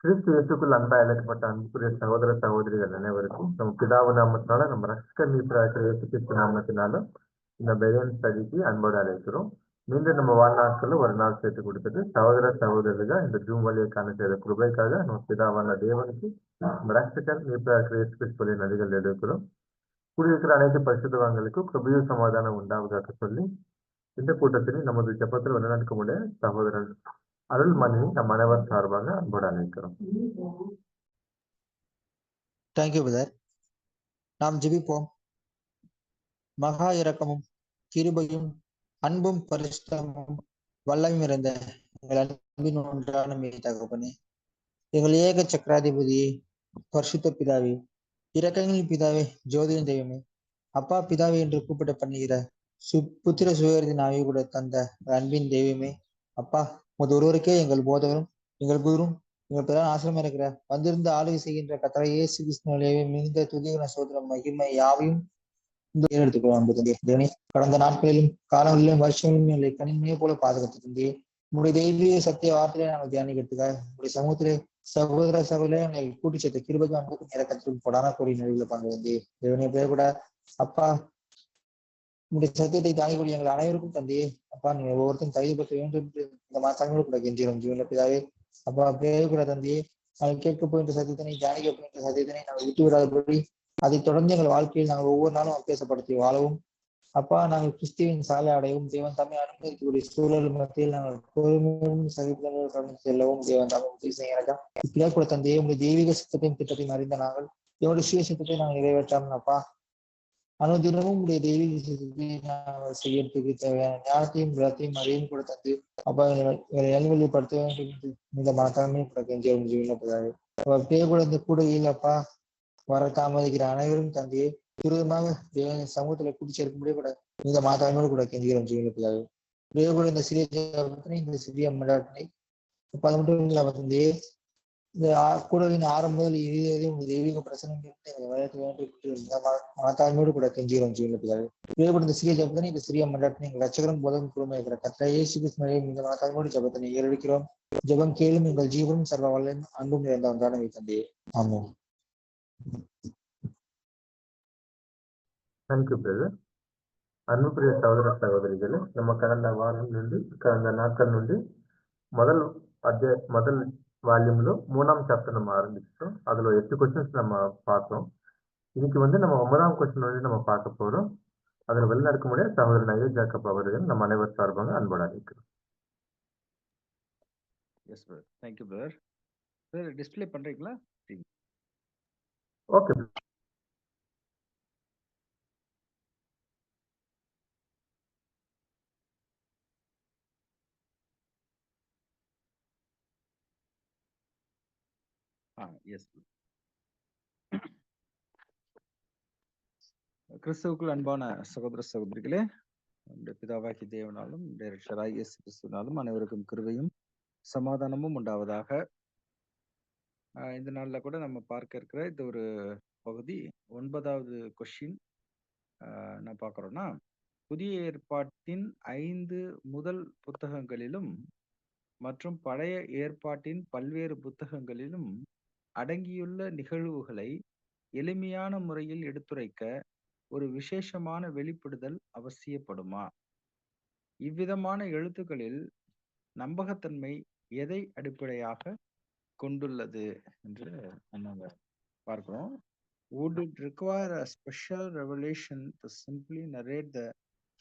கிறிஸ்து இயேசுக்குள் அன்பா அழைக்கப்பட்ட அன்புக்குரிய சகோதர சகோதரிகள் அனைவருக்கும் நம்ம பிதாவு நாமத்தினால நம்ம ரட்சகர் மீட்பராகிய இயேசு கிறிஸ்து நாமத்தினாலும் இந்த பெயன் ஸ்டடிக்கு அன்போடு அழைக்கிறோம். மீண்டும் நம்ம வாழ்நாட்களில் ஒரு நாள் சேர்த்து கொடுத்தது சகோதர சகோதரிகள் இந்த ஜூம் வழியைக்கான செய்த கிருபைக்காக நம்ம பிதாவான தேவனுக்கு நம்ம ரட்சகர் மீட்பராகிய இயேசு கிறிஸ்துவின் நதிகள் எடுக்கிறோம். கூடியிருக்கிற அனைத்து பரிசுத்தவான்களுக்கும் கிருபையும் சமாதானம் உண்டாவதாக சொல்லி இந்த கூட்டத்தில் நமது ஜெபத்தில் வழிநடக்க முடிய சகோதரன் அருள்மணியை நம் அனைவர் சார்பாக அன்போடு அழைக்கிறோம். Thank you brother. நாம் ஜெபிப்போம். மகா இரக்கமும் கிருபையும் அன்பும் பரிசுத்தமும் வல்லமையும் இருந்த எங்கள் அன்பின் ஒன்றான தகப்பனே, எங்கள் ஏக சக்கராதிபதியே, பரிசுத்த பிதாவே, இரக்கங்களின் பிதாவே, ஜோதியின் தெய்வமே, அப்பா பிதாவே என்று கூப்பிட பண்ணுகிற புத்திர சுயத்தின் ஆய்வு கூட தந்த அன்பின் தெய்வமே, அப்பா உமது ஒருவருக்கே எங்கள் போதகரும் எங்கள் குருவும் எங்கள் பிரதான ஆசிரமம் இருக்கிற வந்திருந்து ஆளுகை செய்கின்ற கத்தரை இயேசு கிறிஸ்துவிலேயே மிகுந்த துதிகர சோதரம் மகிமை யாவையும் எடுத்துக்கொள்ளும். கடந்த நாட்களிலும் காலங்களிலும் வருஷங்களிலும் எங்களை கனிமையை போல பாதுகாத்து தந்தே உங்களுடைய தெய்வீக சத்திய வார்த்தையை நாங்கள் தியானிக்கிறதுக்காக உங்களுடைய சமூகத்திலே சகோதர சகோதரே எங்களை கூட்டி சேர்த்த கிருபைக்கு அன்புக்கும் இறக்கத்திற்கும் கொடான கோடி நடுவில் பங்கு வந்தே தேவனைய பேர் கூட அப்பா உங்களுடைய சத்தியத்தை தாங்கிக்கூடிய எங்கள் அனைவருக்கும் தந்தையே அப்பா நீங்க ஒவ்வொருத்தரும் தைரியப்பட வேண்டும் என்று இந்த மாதங்களும் கூட கெஞ்சிடும் ஜீவன பிதாவே. அப்பா பேர் கூட தந்தையே நாங்கள் கேட்க போகின்ற சத்தியத்தினை தியானிக்க போகின்ற சத்தியத்தினை நாங்கள் விட்டு விடாதபடி அதை தொடர்ந்து எங்கள் வாழ்க்கையில் நாங்கள் ஒவ்வொரு நாளும் அபியாசப்படுத்தி வாழவும் அப்பா நாங்கள் கிறிஸ்துவின் சாலை அடையவும் தேவன் தம்மை அனுமதிக்கக்கூடிய சூழல் மத்தியில் நாங்கள் பொறுமையும் சகிப்புடன் கடந்து செல்லவும் தேவன் தம்மை உதவி செய்யறதா. இப்படியா கூட தந்தையே உங்களுடைய தெய்வீக சித்தத்தையும் திட்டத்தையும் அறிந்த நாங்கள் எவ்வளவு சுய சித்தத்தை நாங்கள் நிறைவேற்றாமல் அப்பா அனுதினமும் உடைய தெய்வீக சித்தத்தை நாங்கள் செய்யறதுக்கு தேவையான ஞானத்தையும் பலத்தையும் அறிவையும் கூட தந்து அப்பா எங்களை நல்வழிப்படுத்த வேண்டும் என்று இந்த மனத்தாண்மையும் கூட கெஞ்சியும் ஜீவனப்பதாக அப்படியே கூட இந்த கூடையில் அப்பா வர தாமதிக்கிற அனைவரும் தந்தையே துரிதமாக சமூகத்துல கூட்டி சேர்க்கும்படியே கூட இந்த மாதாவோடு கூட கெஞ்சுகிறோம் ஜீவனப்பதாக. அப்படியே கூட இந்த சிறிய மண்டாட்டினை அது மட்டும் இல்லாம தந்தையே இந்த கூடலின் ஆரம்ப முதல் இறுதியிலே உங்கள் தெய்வீக பிரசனங்கள் மாதாவோடு கூட கெஞ்சுகிறோம் ஜீவனப்பதாக. அப்படியே கூட இந்த சிறிய ஜபத்தினை இந்த சிறிய மண்டாட்டினை எங்கள் ரட்சகரும் போதும் குழுமை இருக்கிற கர்த்தர் இயேசு கிறிஸ்துவின் இந்த மாதாவோடு ஜபத்தினை ஏறெடுக்கிறோம். ஜபம் கேளும் எங்கள் ஜீவனும் சர்வ வல்லமையும் அன்பும் நிறைந்த ஒன்றான தந்தையே. ஆமென். Thank you brother. அன்புக்குரிய சகோதர சகோதரிகளே, நம்ம கடந்த வாரம் నుండి கடந்த நாட்கள் నుండి முதல் வால்யூம்ல 3ஆம் சாப்டர் நம்ம ஆரம்பிச்சிட்டோம். அதுல 8 கொஸ்டின்ஸ் நம்ம பார்த்தோம். இன்னைக்கு நம்ம 9ஆம் கொஸ்டின் வந்து நம்ம பார்க்க போறோம். அதில் வெளிநடக்க முடிய சகோதரன் ஐயோ ஜாக்கப் அவர்கள் நம்ம அனைவர் சார்பாக அன்போடு அழைக்கிறோம். Yes brother. Thank you brother. Brother display பண்றீங்களா? ஓகே. எஸ். கிறிஸ்துவுக்குள் அன்பான சகோதர சகோதரிகளே, நம்முடைய பிதாவாகி தேவனாலும் ரட்சகராகிய இயேசு கிறிஸ்துவினாலும் அனைவருக்கும் கிருபையும் சமாதானமும் உண்டாவதாக. இந்த நாள்ல கூட நம்ம பார்க்க இருக்கிற இந்த ஒரு பகுதி 9வது கொஸ்டின் நான் பார்க்குறோம்னா, புதிய ஏற்பாட்டின் 5 முதல் புத்தகங்களிலும் மற்றும் பழைய ஏற்பாட்டின் பல்வேறு புத்தகங்களிலும் அடங்கியுள்ள நிகழ்வுகளை எளிமையான முறையில் எடுத்துரைக்க ஒரு விசேஷமான வெளிப்படுதல் அவசியப்படுமா? இவ்விதமான எழுத்துக்களில் நம்பகத்தன்மை எதை அடிப்படையாக கொண்டுள்ளது என்று நம்ம பார்க்கிறோம். Would it require a special revelation to simply narrate the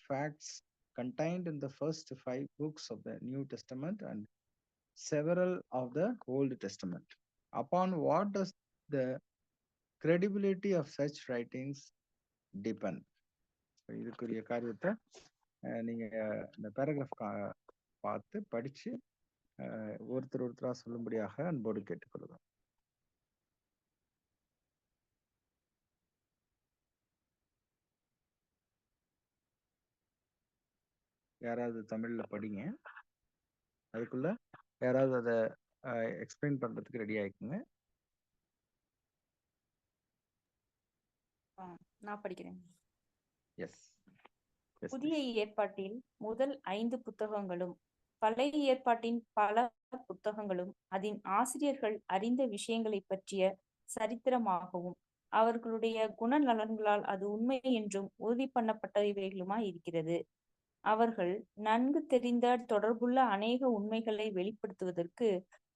facts contained in the first 5 books of the New Testament and several of the Old Testament? Upon what does the credibility of such writings depend? இதுக்குரிய காரியத்தை நீங்க இந்த paragraph பார்த்து படிச்சு ஒருத்தரா சொல்லும்படியாக அன்போடு கேட்டுக்கொள்கிறோம். யாராவது தமிழ்ல படிங்க. அதுக்குள்ள யாராவது அதை எக்ஸ்பிளைன் பண்றதுக்கு ரெடி ஆயிக்குங்க. நான் படிக்கிறேன். எஸ். புதிய ஏற்பாட்டில் முதல் 5 புத்தகங்களும் பழைய ஏற்பாட்டின் பல புத்தகங்களும் அதன் ஆசிரியர்கள் அறிந்த விஷயங்களை பற்றிய சரித்திரமாகவும் அவர்களுடைய குணநலன்களால் அது உண்மை என்றும் உறுதி பண்ணப்பட்டவைகளுமாய் இருக்கிறது. அவர்கள் நன்கு தெரிந்த தொடர்புள்ள அநேக உண்மைகளை வெளிப்படுத்துவதற்கு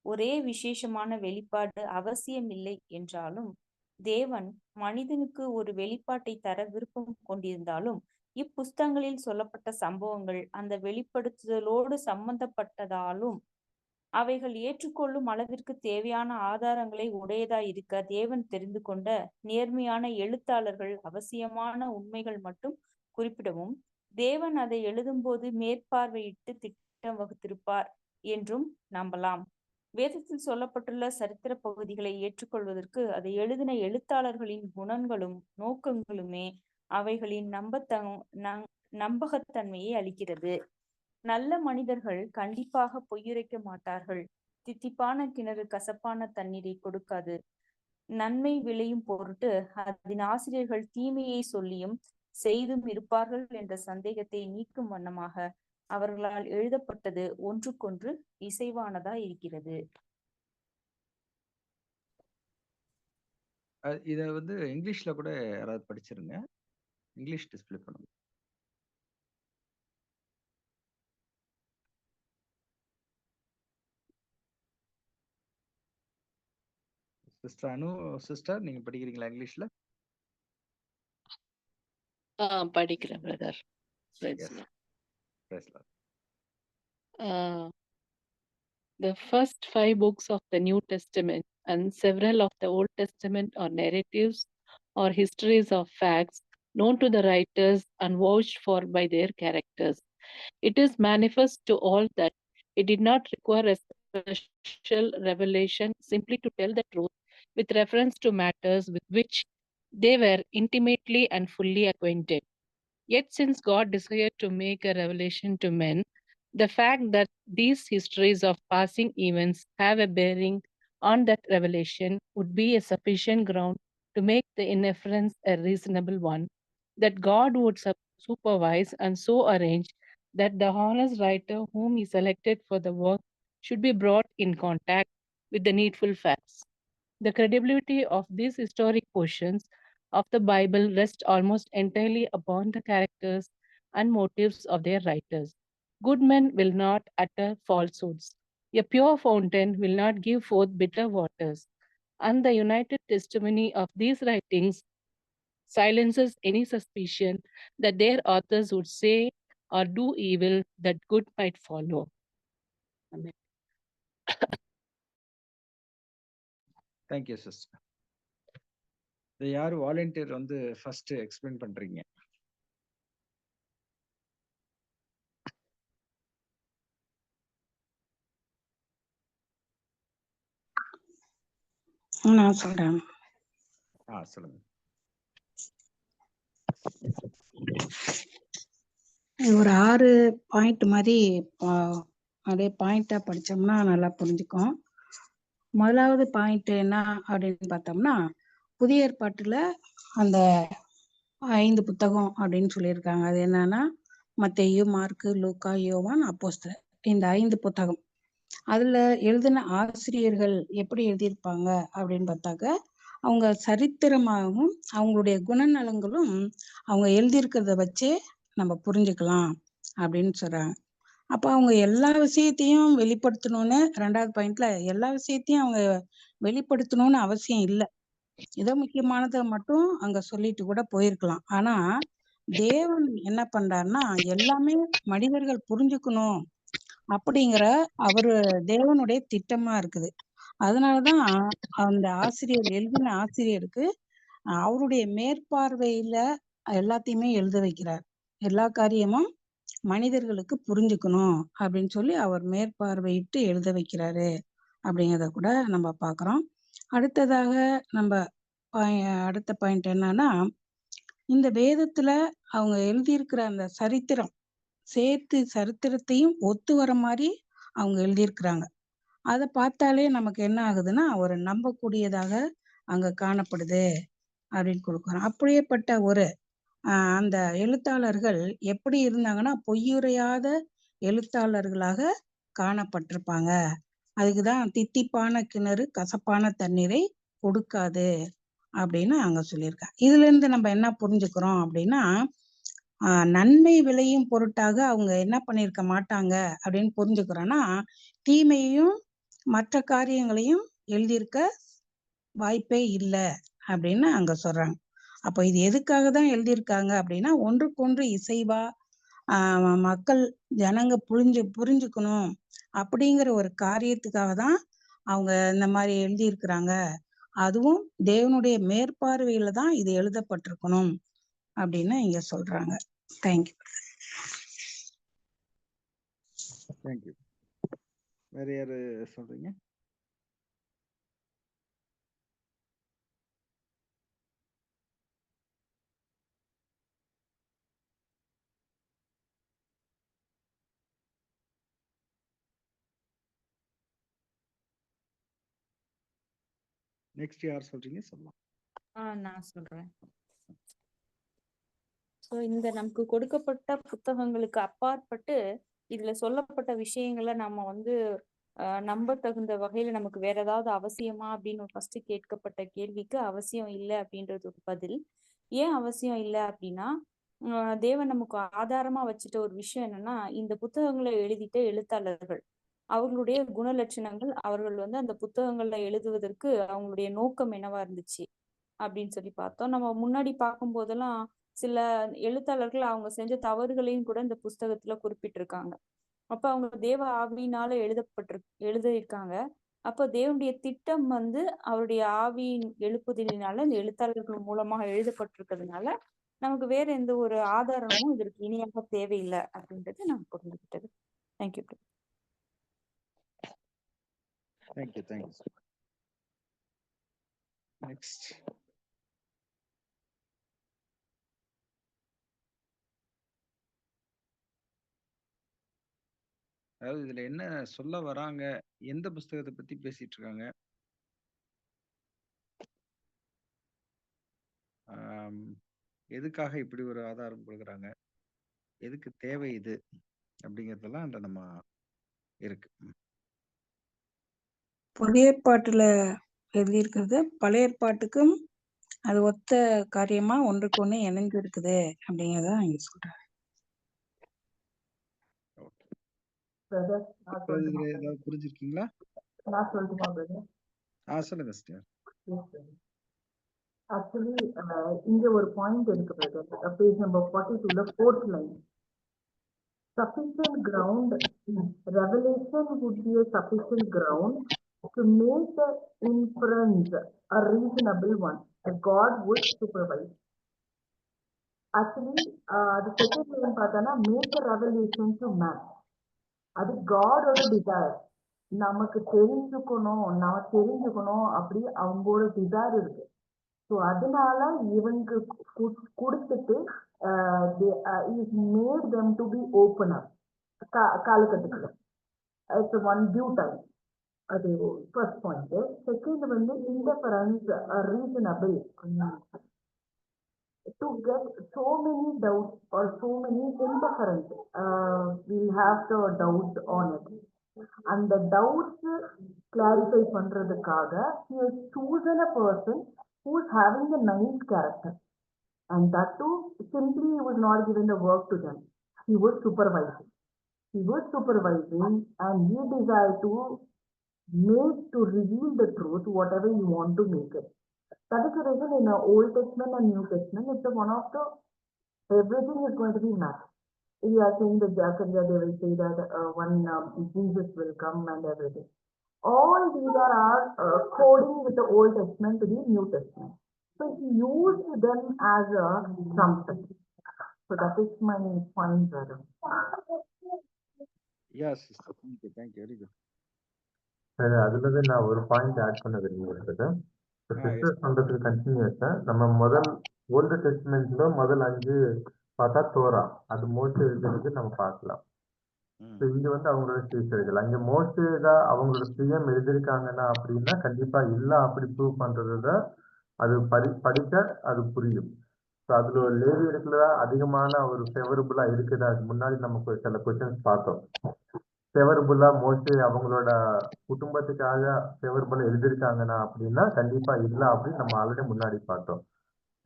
ஒரே விசேஷமான வெளிப்பாடு அவசியமில்லை என்றாலும், தேவன் மனிதனுக்கு ஒரு வெளிப்பாட்டை தர விருப்பம் கொண்டிருந்தாலும், இப்புஸ்தகங்களில் சொல்லப்பட்ட சம்பவங்கள் அந்த வெளிப்படுத்துதலோடு சம்பந்தப்பட்டதாலும் அவைகள் ஏற்றுக்கொள்ளும் அளவிற்கு தேவையான ஆதாரங்களை உடையதாய் இருக்க தேவன் தெரிந்து கொண்ட நேர்மையான எழுத்தாளர்கள் அவசியமான உண்மைகள் மட்டும் குறிப்பிடவும், தேவன் அதை எழுதும்போது மேற்பார்வையிட்டு திட்டம் வகுத்திருப்பார் என்றும் நம்பலாம். வேதத்தில் சொல்லப்பட்டுள்ள சரித்திர பகுதிகளை ஏற்றுக்கொள்வதற்கு அதை எழுதின எழுத்தாளர்களின் குணங்களும் நோக்கங்களுமே அவைகளின் நம்பகத்தன்மையை அளிக்கிறது. நல்ல மனிதர்கள் கண்டிப்பாக பொய்யுரைக்க மாட்டார்கள். தித்திப்பான கிணறு கசப்பான தண்ணீரை கொடுக்காது. நன்மை விளையும் பொருட்டு அதன் ஆசிரியர்கள் தீமையை சொல்லியும் செய்தும் இருப்பார்கள் என்ற சந்தேகத்தை நீக்கும் வண்ணமாக அவர்களால் எழுதப்பட்டது ஒன்றுக்கொன்று இசைவானதா இருக்கிறது. இத வந்து இங்கிலீஷ்ல கூட யாராவது படிச்சிருங்க. இங்கிலீஷ் டிஸ்ப்ளே பண்ணுங்க. சிஸ்டர் அனு, சிஸ்டர் நீங்க படிக்கிறீங்களா இங்கிலீஷ்ல? படிக்கிறேன் brother. Yes. Praise Lord. The first 5 books of the New Testament and several of the Old Testament are narratives or histories of facts known to the writers and vouched for by their characters. It is manifest to all that it did not require a special revelation simply to tell the truth with reference to matters with which they were intimately and fully acquainted. Yet, since God desired to make a revelation to men, the fact that these histories of passing events have a bearing on that revelation would be a sufficient ground to make the inference a reasonable one, that God would supervise and so arrange that the honest writer whom he selected for the work should be brought in contact with the needful facts. The credibility of these historic portions of the Bible rests almost entirely upon the characters and motives of their writers. Good men will not utter falsehoods. A pure fountain will not give forth bitter waters. And the united testimony of these writings silences any suspicion that their authors would say or do evil that good might follow. Amen. Thank you, sister. இதை யார் volunteer வந்து first explain பண்றீங்க? நான் சொல்றேன். சொல்லுங்க. ஒரு 6 point மாதிரி அதே பாயிண்டா படிச்சோம்னா நல்லா புரிஞ்சுக்கும். முதலாவது பாயிண்ட் என்ன அப்படின்னு பார்த்தோம்னா, புதிய ஏற்பாட்டுல அந்த 5 புத்தகம் அப்படின்னு சொல்லியிருக்காங்க. அது என்னன்னா மத்தேயு, மார்க்கு, லூக்கா, யோவான், அப்போஸ்தலர். இந்த 5 புத்தகம் அதுல எழுதின ஆசிரியர்கள் எப்படி எழுதியிருப்பாங்க அப்படின்னு பார்த்தாக்க, அவங்க சரித்திரமாகவும் அவங்களுடைய குணநலங்களும் அவங்க எழுதியிருக்கிறத வச்சே நம்ம புரிஞ்சுக்கலாம் அப்படின்னு சொல்றாங்க. அப்ப அவங்க எல்லா விஷயத்தையும் வெளிப்படுத்தணும்னு 2வது பாயிண்ட்ல எல்லா விஷயத்தையும் அவங்க வெளிப்படுத்தணும்னு அவசியம் இல்லை. ஏதோ முக்கியமானதை மட்டும் அங்க சொல்லிட்டு கூட போயிருக்கலாம். ஆனா தேவன் என்ன பண்றாருன்னா எல்லாமே மனிதர்கள் புரிஞ்சுக்கணும் அப்படிங்கிற அவரு தேவனுடைய திட்டமா இருக்குது. அதனாலதான் அந்த ஆசிரியர் எழுதின ஆசிரியருக்கு அவருடைய மேற்பார்வையில எல்லாத்தையுமே எழுத வைக்கிறார். எல்லா காரியமும் மனிதர்களுக்கு புரிஞ்சுக்கணும் அப்படின்னு சொல்லி அவர் மேற்பார்வையிட்டு எழுத வைக்கிறாரு அப்படிங்கிறத கூட நம்ம பார்க்கிறோம். அடுத்ததாக நம்ம அடுத்த பாயிண்ட் என்னன்னா, இந்த வேதத்துல அவங்க எழுதியிருக்கிற அந்த சரித்திரம் சேர்த்து சரித்திரத்தையும் ஒத்து வர மாதிரி அவங்க எழுதியிருக்கிறாங்க. அதை பார்த்தாலே நமக்கு என்ன ஆகுதுன்னா ஒரு நம்பக்கூடியதாக அங்க காணப்படுது அப்படின்னு கொடுக்குறோம். அப்படியேப்பட்ட ஒரு அந்த எழுத்தாளர்கள் எப்படி இருந்தாங்கன்னா பொய்யுரையாத எழுத்தாளர்களாக காணப்பட்டிருப்பாங்க. அதுக்குதான் தித்திப்பான கிணறு கசப்பான தண்ணீரை கொடுக்காது அப்படின்னு அங்க சொல்லியிருக்காங்க. இதுல இருந்து நம்ம என்ன புரிஞ்சுக்கிறோம் அப்படின்னா, நன்மை விளையும் பொருட்டாக அவங்க என்ன பண்ணியிருக்க மாட்டாங்க அப்படின்னு புரிஞ்சுக்கிறோம்னா, தீமையையும் மற்ற காரியங்களையும் எழுதியிருக்க வாய்ப்பே இல்லை அப்படின்னு அங்க சொல்றாங்க. அப்ப இது எதுக்காக தான் எழுதியிருக்காங்க அப்படின்னா, ஒன்றுக்கொன்று இசைவா மக்கள் ஜனங்க புரிஞ்சுக்கணும் அப்படிங்கிற ஒரு காரியத்துக்காக தான் அவங்க இந்த மாதிரி எழுதியிருக்கிறாங்க. அதுவும் தேவனுடைய மேற்பார்வையில தான் இது எழுதப்பட்டிருக்கணும் அப்படின்னு இங்க சொல்றாங்க. தேங்க்யூ. தேங்க்யூ. வேற யாரு சொல்றீங்க? நெக்ஸ்ட் யார் சொல்றீங்க? சொல்லலாம். நான் சொல்றேன். சோ இந்த நமக்கு கொடுக்கப்பட்ட புத்தகங்களுக்கு அப்பாற்பட்டு இதுல சொல்லப்பட்ட விஷயங்களை நம்ம வந்து நம்ப தகுந்த வகையில நமக்கு வேற ஏதாவது அவசியமா அப்படின்னு ஃபர்ஸ்ட் கேட்கப்பட்ட கேள்விக்கு அவசியம் இல்லை அப்படின்றது ஒரு பதில். ஏன் அவசியம் இல்லை அப்படின்னா, தேவன் நமக்கு ஆதாரமா வச்சுட்ட ஒரு விஷயம் என்னன்னா, இந்த புத்தகங்களை எழுதிட்ட எழுத்தாளர்கள் அவர்களுடைய குணலட்சணங்கள், அவர்கள் வந்து அந்த புத்தகங்கள்ல எழுதுவதற்கு அவங்களுடைய நோக்கம் என்னவா இருந்துச்சு அப்படின்னு சொல்லி பார்த்தோம். நம்ம முன்னாடி பார்க்கும் போதெல்லாம் சில எழுத்தாளர்கள் அவங்க செஞ்ச தவறுகளையும் கூட இந்த புஸ்தகத்துல குறிப்பிட்டிருக்காங்க. அப்ப அவங்க தேவ ஆவியினால எழுதியிருக்காங்க. அப்ப தேவனுடைய திட்டம் வந்து அவருடைய ஆவியின் எழுப்புதலினால இந்த எழுத்தாளர்கள் மூலமாக எழுதப்பட்டிருக்கிறதுனால நமக்கு வேற எந்த ஒரு ஆதாரமும் இதற்கு இணையாக தேவையில்லை அப்படின்றது நான் புரிஞ்சுக்கிட்டது. தேங்க்யூ. தேங்க்யூ. தேங்க்யூ. நெக்ஸ்ட். அதாவது இதுல என்ன சொல்ல வராங்க, எந்த புஸ்தகத்தை பத்தி பேசிட்டு இருக்காங்க, எதுக்காக இப்படி ஒரு ஆதாரம் கொடுக்குறாங்க, எதுக்கு தேவை இது அப்படிங்கறதெல்லாம் அந்த நம்ம இருக்கு. புதிய ஏற்பாட்டுல எழுதியிருக்கிறது பழைய ஏற்பாட்டுக்கும் அது ஒத்த காரியமா ஒன்றுக்கு ஒண்ணு இணைஞ்சு இருக்குது அப்படிங்கறத இங்க சொல்றாங்க. இதுல ஏதாவது புரிஞ்சிருக்கீங்களா? நான் சொல்லட்டுமா பிரதர்? சொல்லுங்க சிஸ்டர். ஆக்சுவலி இங்க ஒரு பாயிண்ட் இருக்கு பிரதர். பேஜ் நம்பர் 42ல 4th line. Sufficient ground, revelation would be a sufficient ground to make the inference a reasonable one. God would supervise. Actually, the second line பார்த்தோன்னா make a revelation to man. அது காடோட desire. நமக்கு தெரிஞ்சுக்கணும் அப்படி அவங்களோட desire இருக்கு. So அதனால இவங்க கொடுத்துட்டு made them to be open up காலகட்டத்துல. It's one due time. அது ஃபர்ஸ்ட் பாயிண்ட். செகண்ட் வந்து interference reasonable. To get so many doubts or so many interference, we have the doubt on it. And the doubts clarify பண்றதுக்காக he has chosen a person who is having a nice character. And that too, simply he was not given the work to them. He was supervising. And he desired to reveal the truth, whatever you want to make it. That is the reason in the Old Testament and New Testament, it's one of the, everything is going to be matched. We are saying that Zechariah, they will say that Jesus will come and everything. All these are coding with the Old Testament to the New Testament. So he used them as a trumpet. So that is my point, brother. Yes, sister. Thank you. Very good. அதுல நான் ஒரு point add பண்ண விரும்புகிறேன். Sister சொல்றதுக்கு கண்டினியூஸா நம்ம முதல் old டெஸ்ட்மெண்ட்ல முதல் 5 பார்த்தா தோரா, அது மோஸ்ட் எழுதுறது நம்ம பார்க்கலாம். இங்க வந்து அவங்களோட ஸ்பீச் எழுதல. அங்க மோஸ்ட் அவங்களோட சுயம் எழுதியிருக்காங்கன்னா அப்படின்னா கண்டிப்பா எல்லாம் அப்படி ப்ரூவ் பண்றதுதான் அது படிச்சா அது புரியும். ஸோ அதுல ஒரு லேடி எடுக்கல அதிகமான ஒரு ஃபேவரபுளா இருக்குது. அதுக்கு முன்னாடி நமக்கு சில கொஸ்டின்ஸ் பார்த்தோம். ஃபேவரபுளா மோஸ்ட்லி அவங்களோட குடும்பத்துக்காக ஃபேவரபுளா எழுதியிருக்காங்கன்னா அப்படின்னா கண்டிப்பா இல்ல அப்படின்னு நம்ம ஆல்ரெடி முன்னாடி பார்த்தோம்.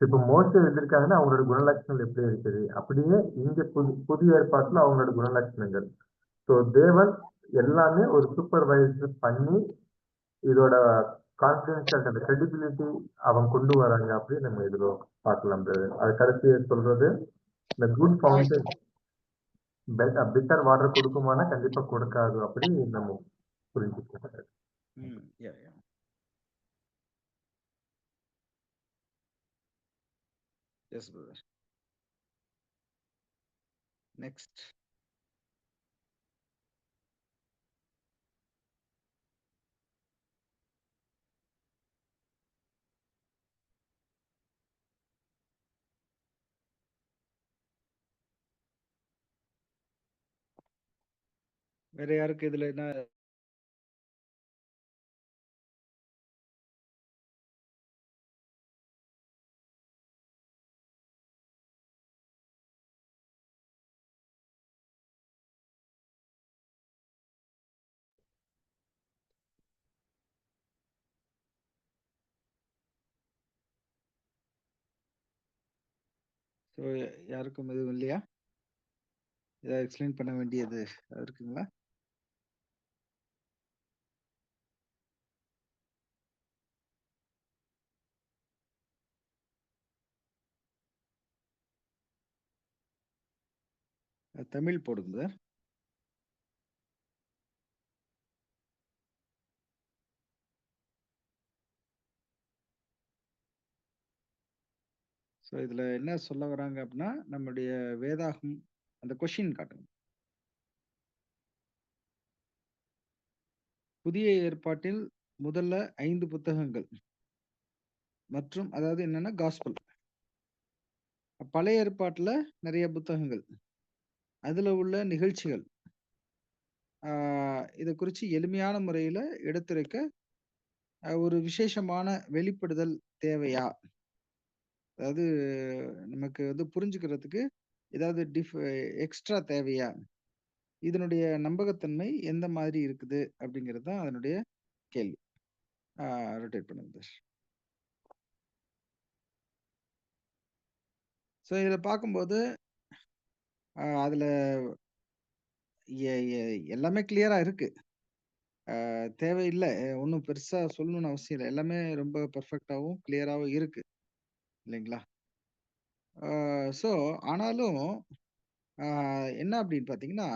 இப்ப மோஸ்ட்லி எழுதியிருக்காங்கன்னா அவங்களோட குணலட்சணங்கள் எப்படி இருக்குது, அப்படியே இங்க புதிய ஏற்பாட்டுல அவங்களோட குணலட்சணங்கள். ஸோ தேவன் எல்லாமே ஒரு சூப்பர்வைஸ் பண்ணி இதோட கான்பிடென்ஷியல் அந்த கிரெடிபிலிட்டி அவங்க கொண்டு வராங்க அப்படின்னு நம்ம இதுல பார்க்கலாம். அது கடைசியை சொல்றது இந்த குட் ஃபவுண்டன் பிட்டர் வாட்டர் கொடுக்குமானா கண்டிப்பா கொடுக்காது அப்படி நம்ம புரிஞ்சுக்கலாம். Yeah, yeah. Yes, brother. Next. வேற யாருக்கு இதுல என்ன ஸோ யாருக்கும் எதுவும் இல்லையா? ஏதாவது எக்ஸ்பிளைன் பண்ண வேண்டியது இருக்குங்களா? தமிழ் போடுங்க சார். ஸோ இதுல என்ன சொல்ல வராங்க அப்படின்னா, நம்முடைய வேதாகம் அந்த கொஷின் காட்டுங்க. புதிய ஏற்பாட்டில் முதல்ல 5 புத்தகங்கள் மற்றும் அதாவது என்னன்னா காஸ்பல். பழைய ஏற்பாட்டுல நிறைய புத்தகங்கள், அதுல உள்ள நிகழ்ச்சிகள் இதை குறித்து எளிமையான முறையில எடுத்துரைக்க ஒரு விசேஷமான வெளிப்படுதல் தேவையா? அதாவது நமக்கு வந்து புரிஞ்சுக்கிறதுக்கு ஏதாவது எக்ஸ்ட்ரா தேவையா? இதனுடைய நம்பகத்தன்மை எந்த மாதிரி இருக்குது அப்படிங்கிறது தான் அதனுடைய கேள்வி. ரொட்டேட் பண்ணுங்க. ஸோ இதில் பார்க்கும்போது அதில் எல்லாமே கிளியரா இருக்கு. தேவையில்லை, ஒன்றும் பெருசா சொல்லணும்னு அவசியம் இல்லை. எல்லாமே ரொம்ப பெர்ஃபெக்டாகவும் கிளியராகவும் இருக்கு இல்லைங்களா? ஸோ ஆனாலும் என்ன அப்படின்னு பார்த்தீங்கன்னா,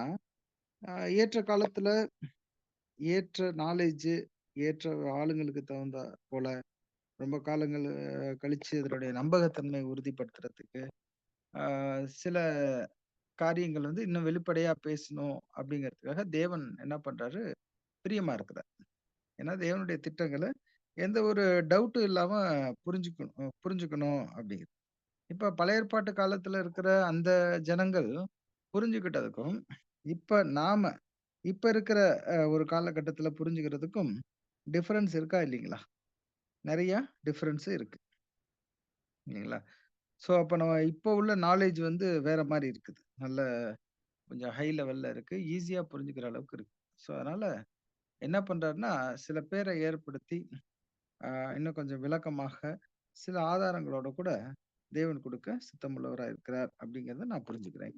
ஏற்ற காலத்துல ஏற்ற நாலேஜ் ஏற்ற ஆளுங்களுக்கு தகுந்த போல ரொம்ப காலங்கள் கழிச்சு இதனுடைய நம்பகத்தன்மை உறுதிப்படுத்துறதுக்கு சில காரியங்கள் வந்து இன்னும் வெளிப்படையா பேசணும் அப்படிங்கிறதுக்காக தேவன் என்ன பண்றாரு, பிரியமா இருக்கிறார். ஏன்னா தேவனுடைய திட்டங்களை எந்த ஒரு டவுட்டும் இல்லாம புரிஞ்சுக்கணும் அப்படிங்கிறது. இப்ப பழைய ஏற்பாட்டு காலத்துல இருக்கிற அந்த ஜனங்கள் புரிஞ்சுக்கிட்டதுக்கும் இப்ப நாம இப்ப இருக்கிற ஒரு காலகட்டத்துல புரிஞ்சுக்கிறதுக்கும் டிஃபரன்ஸ் இருக்கா இல்லைங்களா? நிறைய டிஃபரன்ஸ் இருக்கு இல்லைங்களா? ஸோ அப்போ நம்ம இப்போ உள்ள நாலேஜ் வந்து வேற மாதிரி இருக்குது, நல்ல கொஞ்சம் ஹை லெவல்ல இருக்கு, ஈஸியா புரிஞ்சுக்கிற அளவுக்கு இருக்கு. ஸோ அதனால என்ன பண்றாருன்னா, சில பேரை ஏற்படுத்தி இன்னும் கொஞ்சம் விளக்கமாக சில ஆதாரங்களோட கூட தேவன் கொடுக்க சித்தமுள்ளவராக இருக்கிறார் அப்படிங்கிறத நான் புரிஞ்சுக்கிறேன்.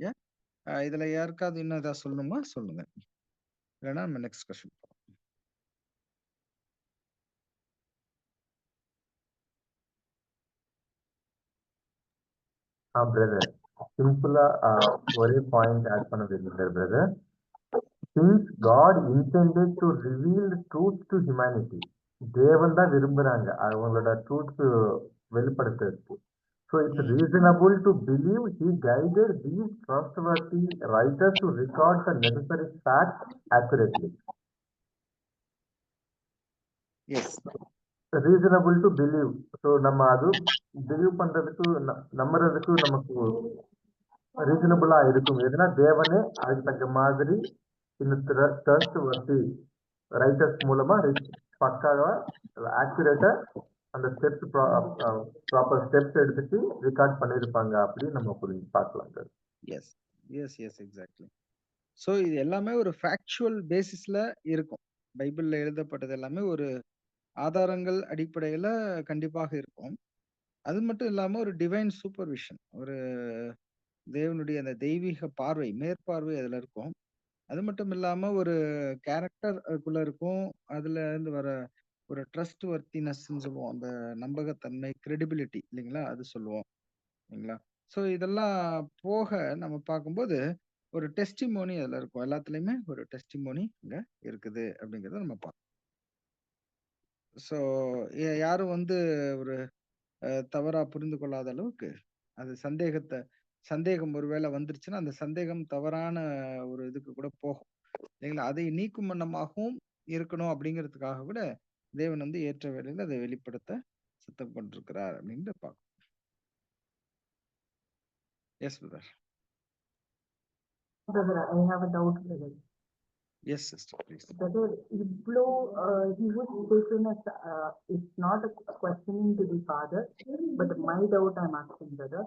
இதுல யாருக்காவது இன்னும் ஏதாவது சொல்லணுமா சொல்லுங்க, இல்லைன்னா நம்ம நெக்ஸ்ட் கொஸ்டின் போகலாம். பிரதர் சிம்பிளா ஒரே பாயிண்ட் ஆட் பண்ண விரும்புகிறேன் brother. Since God intended to reveal the truth to humanity, தேவன் தான் விரும்புறாங்க அவங்களோட truth வெளிப்படுத்துறதுக்கு. So it's reasonable to believe he guided these trustworthy writers to record the necessary facts accurately. Yes. Reasonable to believe. So நம்ம அது believe பண்றதுக்கு நம்புறதுக்கு நமக்கு ரீசனபிளா இருக்கும். எதுனா தேவனே அதுக்கு தக்க மாதிரி இந்த ட்ரஸ்ட்வர்த்தி ரைட்டர்ஸ் மூலமா பக்காவா ஆக்யூரேட்டா அந்த ஸ்டெப்ஸ் ப்ராப்பர் ஸ்டெப்ஸ் எடுத்துட்டு ரெக்கார்ட் பண்ணிருப்பாங்க அப்படின்னு நம்ம புரிஞ்சு பார்க்கலாம் sir. Yes yes yes exactly. So இது எல்லாமே ஒரு ஃபேக்சுவல் பேசிஸ்ல இருக்கும். பைபிள்ல எழுதப்பட்டது எல்லாமே ஒரு ஆதாரங்கள் அடிப்படையில கண்டிப்பாக இருக்கும். அது மட்டும் இல்லாம ஒரு டிவைன் சூப்பர்விஷன், ஒரு தேவனுடைய அந்த தெய்வீக பார்வை, மேற்பார்வை அதுல இருக்கும். அது மட்டும் இல்லாம ஒரு கேரக்டர் அதுக்குள்ள இருக்கும். அதுல இருந்து வர ஒரு ட்ரஸ்ட் வர்த்தினஸ்ன்னு சொல்லுவோம். அந்த நம்பகத்தன்மை, கிரெடிபிலிட்டி இல்லைங்களா? அது சொல்லுவோம். இல்லைங்களா? ஸோ இதெல்லாம் போக நம்ம பார்க்கும்போது, ஒரு டெஸ்டிமோனி அதுல இருக்கும். எல்லாத்துலயுமே ஒரு டெஸ்டிமோனி அங்க இருக்குது அப்படிங்கிறத நம்ம பார்க்கணும். ஸோ யாரும் வந்து ஒரு தவறா புரிந்து கொள்ளாத அளவுக்கு, அது சந்தேகம் ஒருவேளை வந்துருச்சுன்னா, அந்த சந்தேகம் தவறான ஒரு இதுக்கு கூட போகும். இல்லைங்களா? அதை நீக்கும் வண்ணமாகவும் இருக்கணும் அப்படிங்கிறதுக்காக கூட தேவன் வந்து ஏற்ற வேளையில அதை வெளிப்படுத்த சித்தம் கொண்டிருக்கிறார் அப்படின்னு பார்க்கணும். Yes brother. Brother, I have a doubt, brother. Yes sister please. Brother, Iblo, he was taken as, it's not a questioning to the father, but my doubt I'm asking, brother.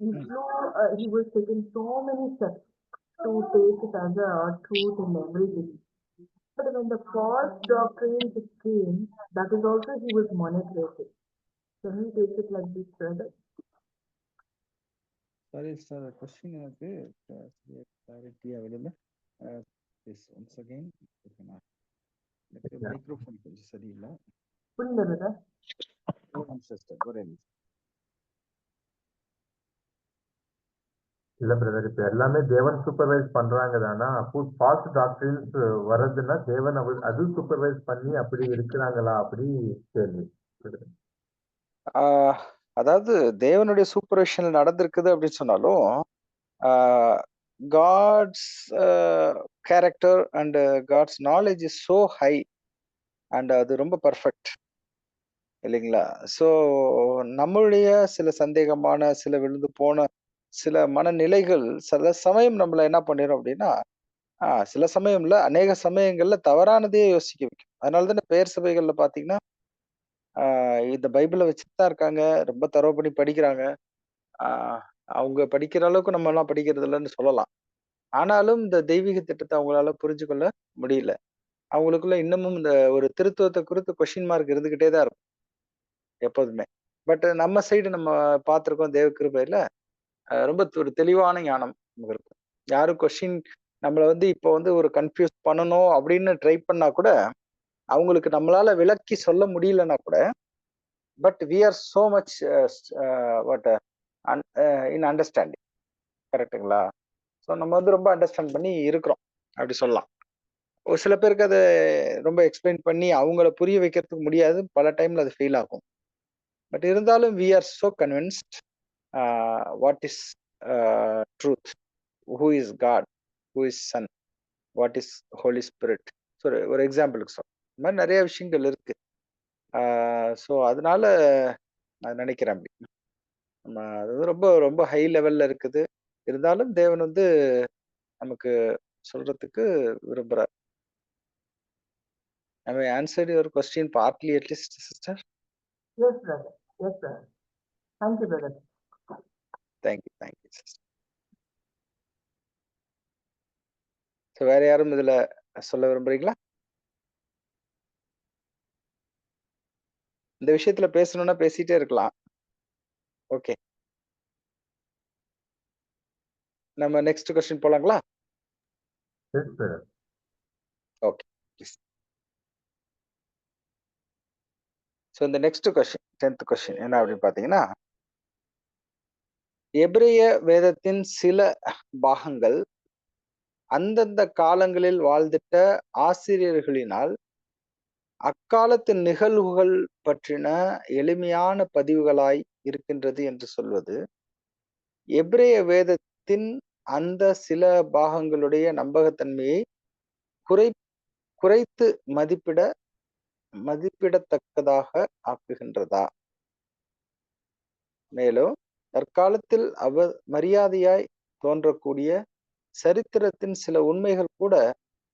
Iblo, he was taking so many steps to take it as a truth and everything. But when the false doctrines came, that is also he was manipulated. Can we take it like this, brother? Sorry sir, question எனக்கு கிளாரிட்டியாக விடல. Please once again. எனக்கு microphone கொஞ்சம் சரியில்லை. புரியல brother. Sister ஒரே நிமிஷம். இல்ல brother, இப்ப எல்லாமே தேவன் சூப்பர்வைஸ் பண்றாங்க தானா? அப்போ ஃபால்ஸ் டாக்டரின்ஸ் வர்றதுன்னா தேவன் அது சூப்பர்வைஸ் பண்ணி அப்படி இருக்கிறாங்களா அப்படி கேள்வி. அதாவது தேவனுடைய சூப்பர்விஷன் நடந்திருக்குது அப்படின்னு சொன்னாலும், God's character and God's knowledge is so high and அது ரொம்ப பர்ஃபெக்ட் இல்லைங்களா? ஸோ நம்மளுடைய சில சந்தேகமான, சில விழுந்து போன சில மனநிலைகள் சில சமயம் நம்மள என்ன பண்ணிடும் அப்படின்னா, சில சமயம்ல அநேக சமயங்கள்ல தவறானதையே யோசிக்க வைக்கும். அதனால தானே பெயர் சபைகள்ல பாத்தீங்கன்னா, இந்த பைபிளை வச்சுட்டு தான் இருக்காங்க, ரொம்ப தரவு பண்ணி படிக்கிறாங்க. அவங்க படிக்கிற அளவுக்கு நம்ம எல்லாம் படிக்கிறது இல்லைன்னு சொல்லலாம். ஆனாலும் இந்த தெய்வீக திட்டத்தை அவங்களால புரிஞ்சு கொள்ள முடியல. அவங்களுக்குள்ள இன்னமும் இந்த ஒரு திருத்துவத்தை குறித்து கொஸ்டின் மார்க் இருந்துகிட்டே தான் இருக்கும் எப்போதுமே. பட் நம்ம சைடு நம்ம பார்த்திருக்கோம் தேவ கிருபையில ரொம்ப ஒரு தெளிவான ஞானம் நமக்கு இருக்கும். யாரும் கொஸ்டின் நம்மள வந்து இப்போ வந்து ஒரு கன்ஃபியூஸ் பண்ணணும் அப்படின்னு ட்ரை பண்ணா கூட, அவங்களுக்கு நம்மளால விளக்கி சொல்ல முடியலன்னா கூட, but we are so much what in understanding. கரெக்டுங்களா? ஸோ நம்ம வந்து ரொம்ப அண்டர்ஸ்டாண்ட் பண்ணி இருக்கிறோம் அப்படி சொல்லலாம். ஒரு சில பேருக்கு அதை ரொம்ப எக்ஸ்பிளைன் பண்ணி அவங்கள புரிய வைக்கிறதுக்கு முடியாது. பல டைம்ல அது ஃபெயில் ஆகும். பட் இருந்தாலும் we are so convinced what is truth, who is God, who is Son, what is Holy Spirit. So ஒரு எக்ஸாம்பிளுக்கு சொல்றேன். இந்த மாதிரி நிறைய விஷயங்கள் இருக்கு. ஸோ அதனால நான் நினைக்கிறேன் அப்படி நம்ம அது வந்து ரொம்ப ரொம்ப ஹை லெவல்ல இருக்குது. இருந்தாலும் தேவன் வந்து நமக்கு சொல்றதுக்கு விரும்புறார். Have I answered your question partly at least, sister? Yes, brother. Yes, brother. Thank you, brother. Thank you, sister. So வேற யாரும் இதுல சொல்ல விரும்புறீங்களா? இந்த விஷயத்துல பேசணும்னா பேசிட்டே இருக்கலாம். ஓகே, நம்ம நெக்ஸ்ட் கொஸ்டின் போலாங்களா? Okay please. ஸோ இந்த நெக்ஸ்ட் கொஸ்டின் 10th கொஸ்டின் என்ன அப்படின்னு பாத்தீங்கன்னா, எபிரேய வேதத்தின் சில பாகங்கள் அந்தந்த காலங்களில் வாழ்ந்திட்ட ஆசிரியர்களினால் அக்காலத்து நிகழ்வுகள் பற்றின எளிமையான பதிவுகளாய் இருக்கின்றது என்று சொல்வது எபிரேய வேதத்தின் அந்த சில பாகங்களுடைய நம்பகத்தன்மையை குறைத்து மதிப்பிடத்தக்கதாக ஆக்குகின்றதா? மேலும் தற்காலத்தில் மரியாதையாய் தோன்றக்கூடிய சரித்திரத்தின் சில உண்மைகள் கூட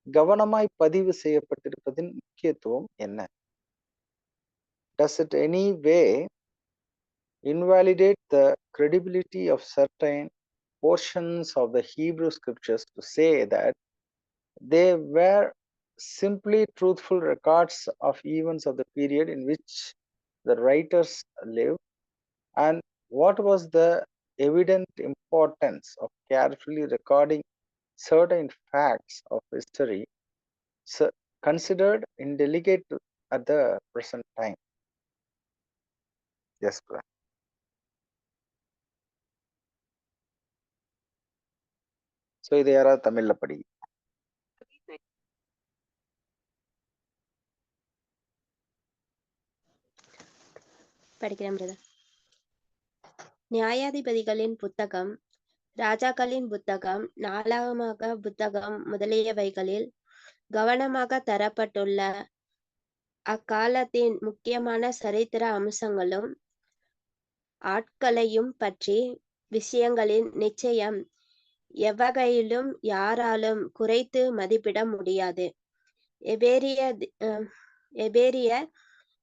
கவனமாய் பதிவு செய்யப்பட்டிருப்பதின் முக்கியத்துவம் என்ன? Does it any way invalidate the credibility of certain portions of the Hebrew scriptures to say that They were simply truthful records of events of the period in which the writers lived. And what was the evident importance of carefully recording certain facts of history considered indelicate at the present time? Yes, brother. So இது யாராவது தமிழ்ல படி. படிக்கிறேன் brother. நியாயாதிபதிகளின் புத்தகம், ராஜாக்களின் புத்தகம், நாளாகம புத்தகம் முதலியவைகளில் கவனமாக தரப்பட்டுள்ள அக்காலத்தின் முக்கியமான சரித்திர அம்சங்களும் ஆட்களையும் பற்றி விஷயங்களின் நிச்சயம் எவ்வகையிலும் யாராலும் குறைத்து மதிப்பிட முடியாது. எபேரிய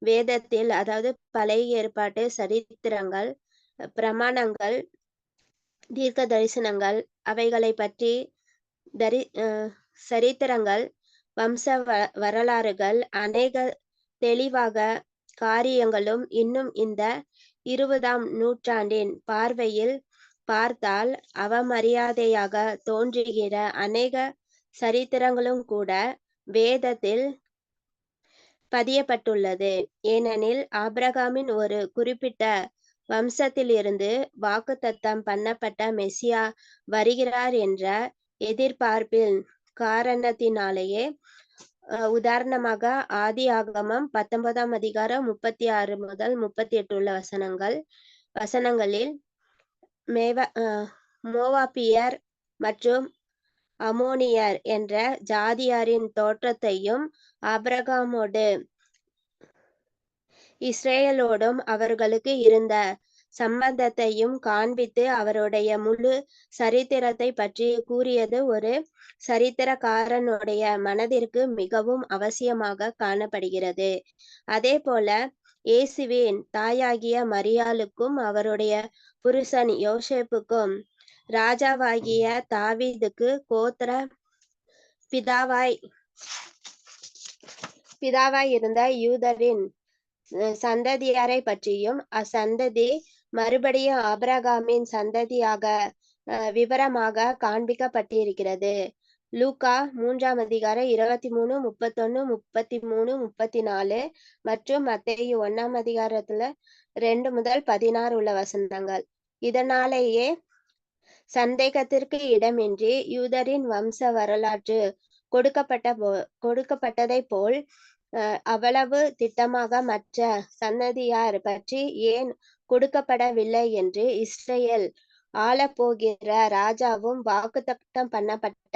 வேதத்தில், அதாவது பழைய ஏற்பாட்டு சரித்திரங்கள், பிரமாணங்கள், தீர்க்க தரிசனங்கள், அவைகளை பற்றி சரித்திரங்கள், வம்ச வரலாறுகள், அநேக தெளிவாக காரியங்களும் இன்னும் இந்த 20ஆம் நூற்றாண்டின் பார்வையில் பார்த்தால் அவமரியாதையாக தோன்றுகிற அநேக சரித்திரங்களும் கூட வேதத்தில் பதியப்பட்டுள்ளது. ஏனெனில் ஆபிரகாமின் ஒரு குறிப்பிட்ட வம்சத்திலிருந்து வாக்குத்தத்தம் பண்ணப்பட்ட மெசியா வருகிறார் என்ற எதிர்பார்ப்பின் காரணத்தினாலேயே. உதாரணமாக ஆதியாகமம் 19ஆம் அதிகாரம் 36 முதல் 38 உள்ள வசனங்களில் மோவாபியர் மற்றும் அமோனியர் என்ற ஜாதியாரின் தோற்றத்தையும் ஆபிரகாமோடு இஸ்ரேலோடும் அவர்களுக்கு இருந்த சம்பந்தத்தையும் காண்பித்து அவருடைய முழு சரித்திரத்தை பற்றி கூறியது ஒரு சரித்திரக்காரனுடைய மனதிற்கு மிகவும் அவசியமாக காணப்படுகிறது. அதே போல இயேசுவின் தாயாகிய மரியாளுக்கும் அவருடைய புருஷன் யோசேப்புக்கும் ராஜாவாகிய தாவீதுக்கு கோத்திர பிதாவாய் இருந்த யூதரின் சந்ததியாரை பற்றியும் அச்சந்ததி மறுபடியும் ஆபிரகாமின் சந்ததியாக விவரமாக காண்பிக்கப்பட்டிருக்கிறது. லூக்கா 3ஆம் அதிகாரம் 23, 31, 33, 34 மற்றும் மத்தேயு 1ஆம் அதிகாரத்துல 2 முதல் 16 உள்ள வசனங்கள். இதனாலேயே சந்தேகத்திற்கு இடமின்றி யூதரின் வம்ச வரலாற்று கொடுக்கப்பட்டதை போல் அவ்வளவு திட்டமாக மற்ற சந்ததியார் பற்றி ஏன் கொடுக்கப்படவில்லை என்று இஸ்ரேல் ஆளப்போகிற ராஜாவும் வாக்குத்தத்தம் பண்ணப்பட்ட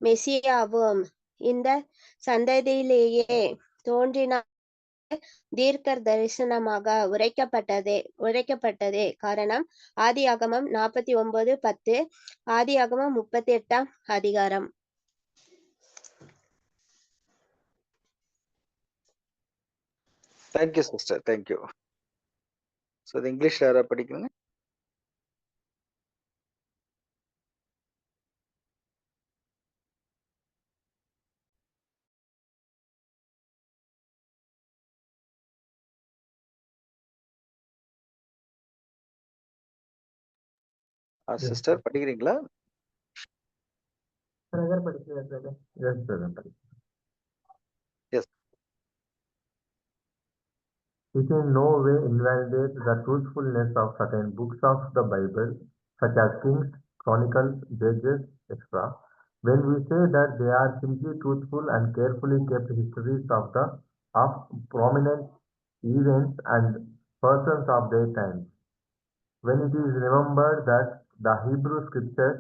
மெசியாவும் இந்த சந்ததியிலேயே தோன்றினார் தீர்க்க தரிசனமாக உரைக்கப்பட்டதே காரணம். ஆதியாகமம் 49:10, ஆதியாகமம் 38ஆம் அதிகாரம். Thank you, sister. Thank you. So the English யாரா படிக்கிறீங்க? சிஸ்டர் படிக்கிறீங்களா? பிரதர் படிக்கிறேன் பிரதர். எஸ் பிரதர் படிக்கிறேன். Yes. It in no way invalidates the truthfulness of certain books of the Bible, such as Kings, Chronicles, Judges, etc., when we say that they are simply truthful and carefully kept histories of prominent events and persons of their times. When it is remembered that the Hebrew scriptures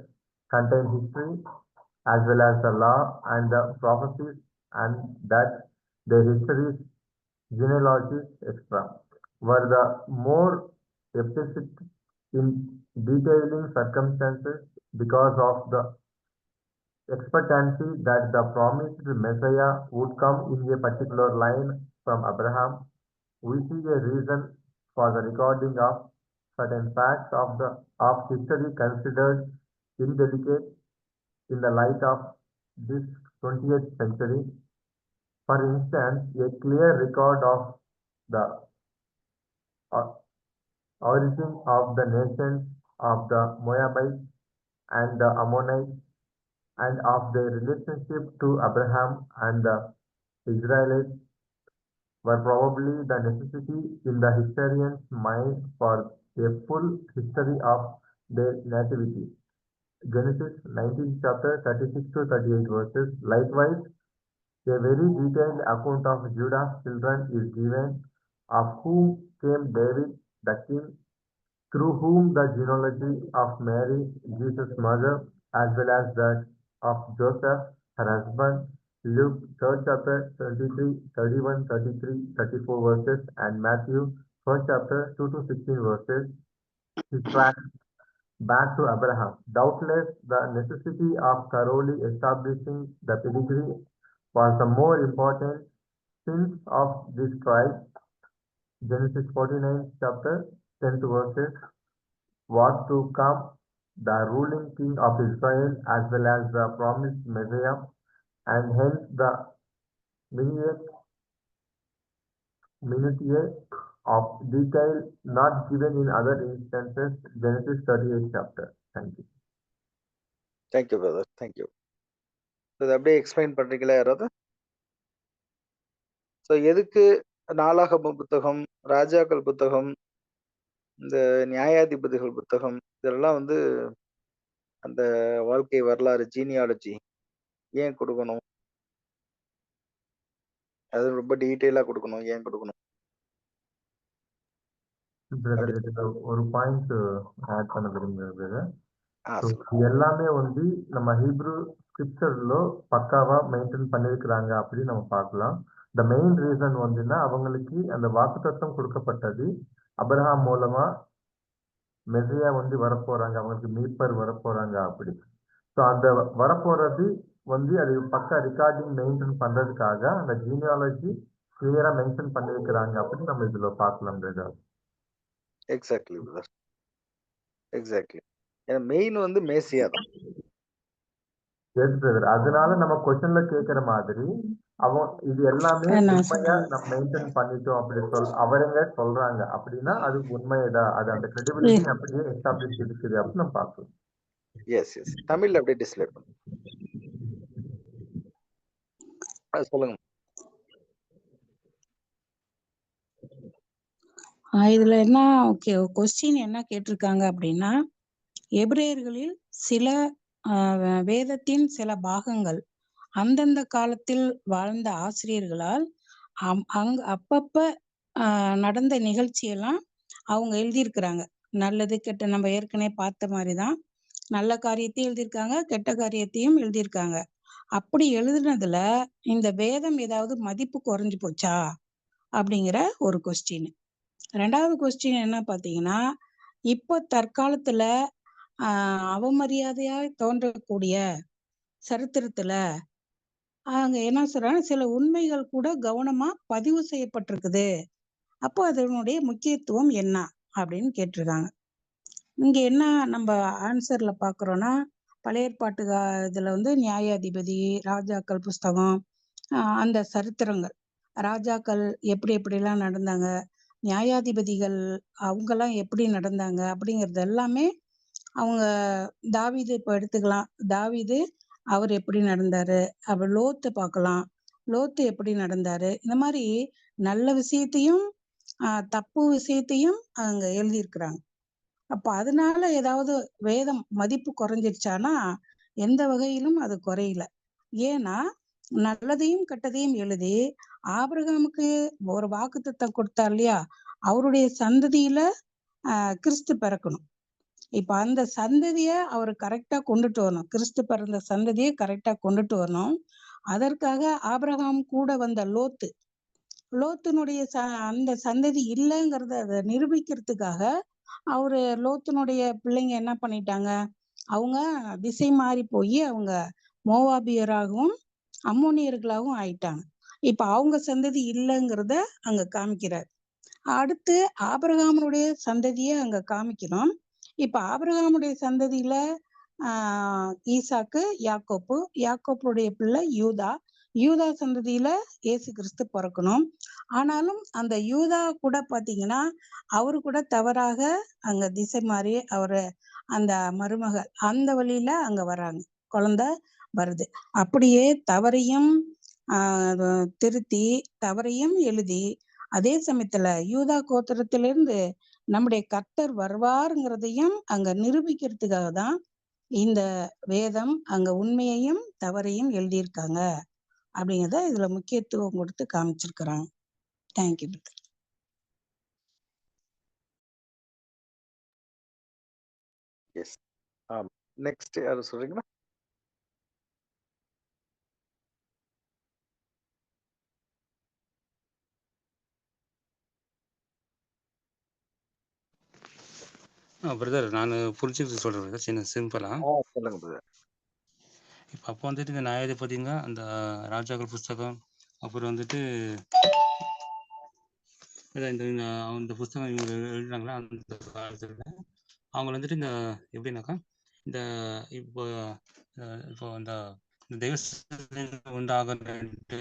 contain history as well as the law and the prophecies, and that their histories, genealogies, etc., were the more explicit in detailing circumstances because of the expectancy that the promised Messiah would come in a particular line from Abraham, we see a reason for the recording of certain facts of history considered indelicate in the light of this 20th century. For instance, a clear record of the origin of the nations of the Moabites and the Ammonites and of their relationship to Abraham and the Israelites were probably the necessity in the historian's mind for a full history of their nativity. Genesis 19th chapter 36 to 38 verses. Likewise, a very detailed account of Judah's children is given, of whom came David the king, through whom the genealogy of Mary, Jesus' mother, as well as that of Joseph, her husband. Luke 3rd chapter 23, 31, 33, 34 verses, and Matthew 1st chapter 2 to 16 verses. He tracks back to Abraham. Doubtless, the necessity of thoroughly establishing the pedigree was the more important since of this tribe. Genesis 49th chapter 10th verses was to come the ruling king of Israel as well as the promised Messiah, and hence the minutiae of detail not given in other instances. Genesis 38th chapter. Thank you. Thank you brother, thank you. இது அப்படியே explain பண்றீங்களா யாராவது? So எதுக்கு நாளாகம புத்தகம், ராஜாக்கள் புத்தகம், இந்த நியாயாதிபதிகள் புத்தகம், இதெல்லாம் வந்து அந்த வாழ்க்கை வரலாறு ஜீனியாலஜி ஏன் கொடுக்கணும்? அது ரொம்ப டீட்டெயிலா கொடுக்கணும், ஏன் கொடுக்கணும்? பிரதர், இதுல ஒரு பாயிண்ட் ஆட் பண்ண விரும்புகிறேன் பிரதர். ஆ, So, சொல்லுங்க. இது எல்லாமே வந்து நம்ம ஹீப்ரூ ஸ்கிரிப்சர்ல பக்காவா மெயின்டைன் பண்ணிருக்கிறாங்க அப்படின்னு நம்ம பார்க்கலாம். த மெயின் ரீசன் வந்துன்னா அவங்களுக்கு அந்த வாக்குத்தத்தம் கொடுக்கப்பட்டது அபிரகாம் மூலமா மெசியா வந்து வரப்போறாங்க, அவங்களுக்கு மீட்பர் வரப்போறாங்க அப்படி. ஸோ அந்த வரப்போறது வந்து அது பக்கா ரெக்கார்டிங் மெயின்டைன் பண்றதுக்காக அந்த ஜீனியாலஜி கிளியரா மென்ஷன் பண்ணிருக்கிறாங்க அப்படின்னு நம்ம இதுல பார்க்கலாம் பிரதர். Exactly brother, exactly. ஏன்னா மெயின் வந்து மேசியா தான். எஸ் பிரதர், அதனால நம்ம கொஸ்டின்ல கேட்கிற மாதிரி அவன் இது எல்லாமே நான் உண்மையா சொல்றேன். நம்ம மெயின்டைன் பண்ணிட்டோம் அப்படி அவருங்க சொல்றாங்க அப்படின்னா அது உண்மையதான், அது அந்த கிரெடிபிலிட்டி அப்படியே எஸ்டாப்ளிஷ் இருக்குது அப்படின்னு நம்ம பார்க்கலாம். எஸ் எஸ், தமிழ்ல அப்படியே டிஸ்பிளே பண்ணுங்க. சொல்லுங்க. இதுல என்ன ஓகே கொஸ்டின் என்ன கேட்டிருக்காங்க அப்படின்னா, எபிரேயர்களில் சில வேதத்தின் சில பாகங்கள் அந்தந்த காலத்தில் வாழ்ந்த ஆசிரியர்களால் அப்பப்ப நடந்த நிகழ்ச்சியெல்லாம் அவங்க எழுதியிருக்கிறாங்க. நல்லது கெட்ட நம்ம ஏற்கனவே பார்த்த மாதிரிதான் நல்ல காரியத்தையும் எழுதியிருக்காங்க, கெட்ட காரியத்தையும் எழுதியிருக்காங்க. அப்படி எழுதுனதுல இந்த வேதம் ஏதாவது மதிப்பு குறைஞ்சு போச்சா அப்படிங்கிற ஒரு கொஸ்டின். ரெண்டாவது கொஸ்டின் என்ன பாத்தீங்கன்னா, இப்போ தற்காலத்துல அவமரியாதையா தோன்றக்கூடிய சரித்திரத்துல அங்க என்ன சொல்றாங்க, சில உண்மைகள் கூட கவனமா பதிவு செய்யப்பட்டிருக்குது. அப்போ அதனுடைய முக்கியத்துவம் என்ன அப்படின்னு கேட்டிருக்காங்க. இங்க என்ன நம்ம ஆன்சர்ல பாக்குறோம்னா, பழைய ஏற்பாட்டு இதுல வந்து நியாயாதிபதி, ராஜாக்கள் புஸ்தகம், அந்த சரித்திரங்கள், ராஜாக்கள் எப்படி எப்படிலாம் நடந்தாங்க, நியாயாதிபதிகள் அவங்கெல்லாம் எப்படி நடந்தாங்க அப்படிங்கிறது எல்லாமே அவங்க தாவீது இப்ப எடுத்துக்கலாம். தாவீது அவர் எப்படி நடந்தாரு, அவர் லோத்து பார்க்கலாம், லோத்து எப்படி நடந்தாரு, இந்த மாதிரி நல்ல விஷயத்தையும் தப்பு விஷயத்தையும் அங்க எழுதியிருக்கிறாங்க. அப்ப அதனால ஏதாவது வேதம் மதிப்பு குறைஞ்சிருச்சானா எந்த வகையிலும் அது குறையல. ஏன்னா நல்லதையும் கெட்டதையும் எழுதி ஆபிரகாமுக்கு ஒரு வாக்குத்தத்தம் கொடுத்தார் இல்லையா, அவருடைய சந்ததியில கிறிஸ்து பிறக்கணும். இப்ப அந்த சந்ததிய அவர் கரெக்டா கொண்டுட்டு வரணும், கிறிஸ்து பிறந்த சந்ததியை கரெக்டா கொண்டுட்டு வரணும். அதற்காக ஆபிரகாம் கூட வந்த லோத்தினுடைய அந்த சந்ததி இல்லைங்கிறத அதை நிரூபிக்கிறதுக்காக அவரு லோத்தினுடைய பிள்ளைங்க என்ன பண்ணிட்டாங்க, அவங்க திசை மாறி போய் அவங்க மோவாபியராகவும் அம்மோனியர்களாகவும் ஆயிட்டாங்க. இப்ப அவங்க சந்ததி இல்லைங்கிறத அங்க காமிக்கிறார். அடுத்து ஆபிரகாமுடைய சந்ததியை அங்க காமிக்கணும். இப்ப ஆபிரகாமுடைய சந்ததியில ஈசாக்கு, யாக்கோப்பு, யாக்கோப்புடைய பிள்ளை யூதா, யூதா சந்ததியில இயேசு கிறிஸ்து பிறக்கணும். ஆனாலும் அந்த யூதா கூட பாத்தீங்கன்னா அவரு கூட தவறாக அங்க திசை மாறி அவரு அந்த மருமகள் அந்த வழியில அங்க வர்றாங்க, குழந்தை வருது. அப்படியே தவறையும் திருத்தி தவறையும் எழுதி அதே சமயத்துல யூதா கோத்திரத்திலிருந்து நம்முடைய கர்த்தர் வருவாருங்கிறதையும் அங்க நிரூபிக்கிறதுக்காக தான் இந்த வேதம் அங்க உண்மையையும் தவறையும் எழுதியிருக்காங்க அப்படிங்கிறத இதுல முக்கியத்துவம் கொடுத்து காமிச்சிருக்கிறாங்க. தேங்க்யூ. எஸ். நெக்ஸ்ட் யாரு சொல்றீங்களா? பிரதர் நான் புரிஞ்சுக்கிட்டு சொல்கிறேன் பிரதர், சின்ன சிம்பிளாக. சொல்லுங்க பிரதர். இப்போ அப்போ வந்துட்டு இந்த நியாயாதிபதிங்க, அந்த ராஜாக்கள் புஸ்தகம், அப்புறம் வந்துட்டு இந்த புஸ்தகம் இவங்க எழுதுனாங்களா அந்த காலத்தில், அவங்க வந்துட்டு இந்த எப்படின்னாக்கா இந்த இப்போ இப்போ அந்த தெய்வ உண்டாகன்ட்டு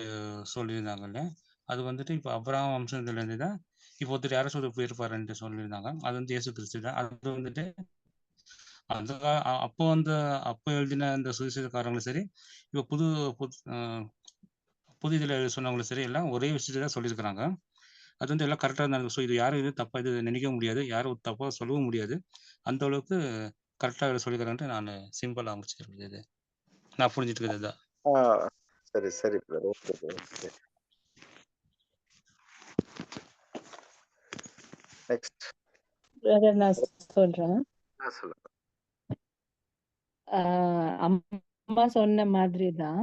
சொல்லியிருந்தாங்கல்ல, அது வந்துட்டு இப்போ அப்ரஹாம் வம்சத்துலேருந்து தான் இப்போ ஒருத்தர் யாரும் சொல்லி போயிருப்பாருன்ட்டு சொல்லியிருந்தாங்க. அது வந்து இயேசு கிறிஸ்து தான். அது வந்துட்டு அந்த அப்போ அப்போ எழுதின இந்த சுவிசேஷக்காரங்களும் சரி, இப்போ புது இதில் சொன்னவங்களும் சரி, எல்லாம் ஒரே விஷயத்தை தான் சொல்லியிருக்கிறாங்க. அது வந்து எல்லாம் கரெக்டாக இருந்தாங்க. ஸோ இது யாரும் இது தப்பாக இது நினைக்க முடியாது, யாரும் தப்பாக சொல்லவும் முடியாது. அந்த அளவுக்கு கரெக்டாக சொல்லிக்கிறேன்ட்டு நான் சிம்பிளாக அமைச்சிருக்கிறது. இது நான் புரிஞ்சுட்டு இருக்கிறது தான். சரி சரி பிரதர், ஓகே ஓகே. நெக்ஸ்ட் நான் சொல்றேன். சொல்லுங்க. அம்மா சொன்ன மாதிரி தான்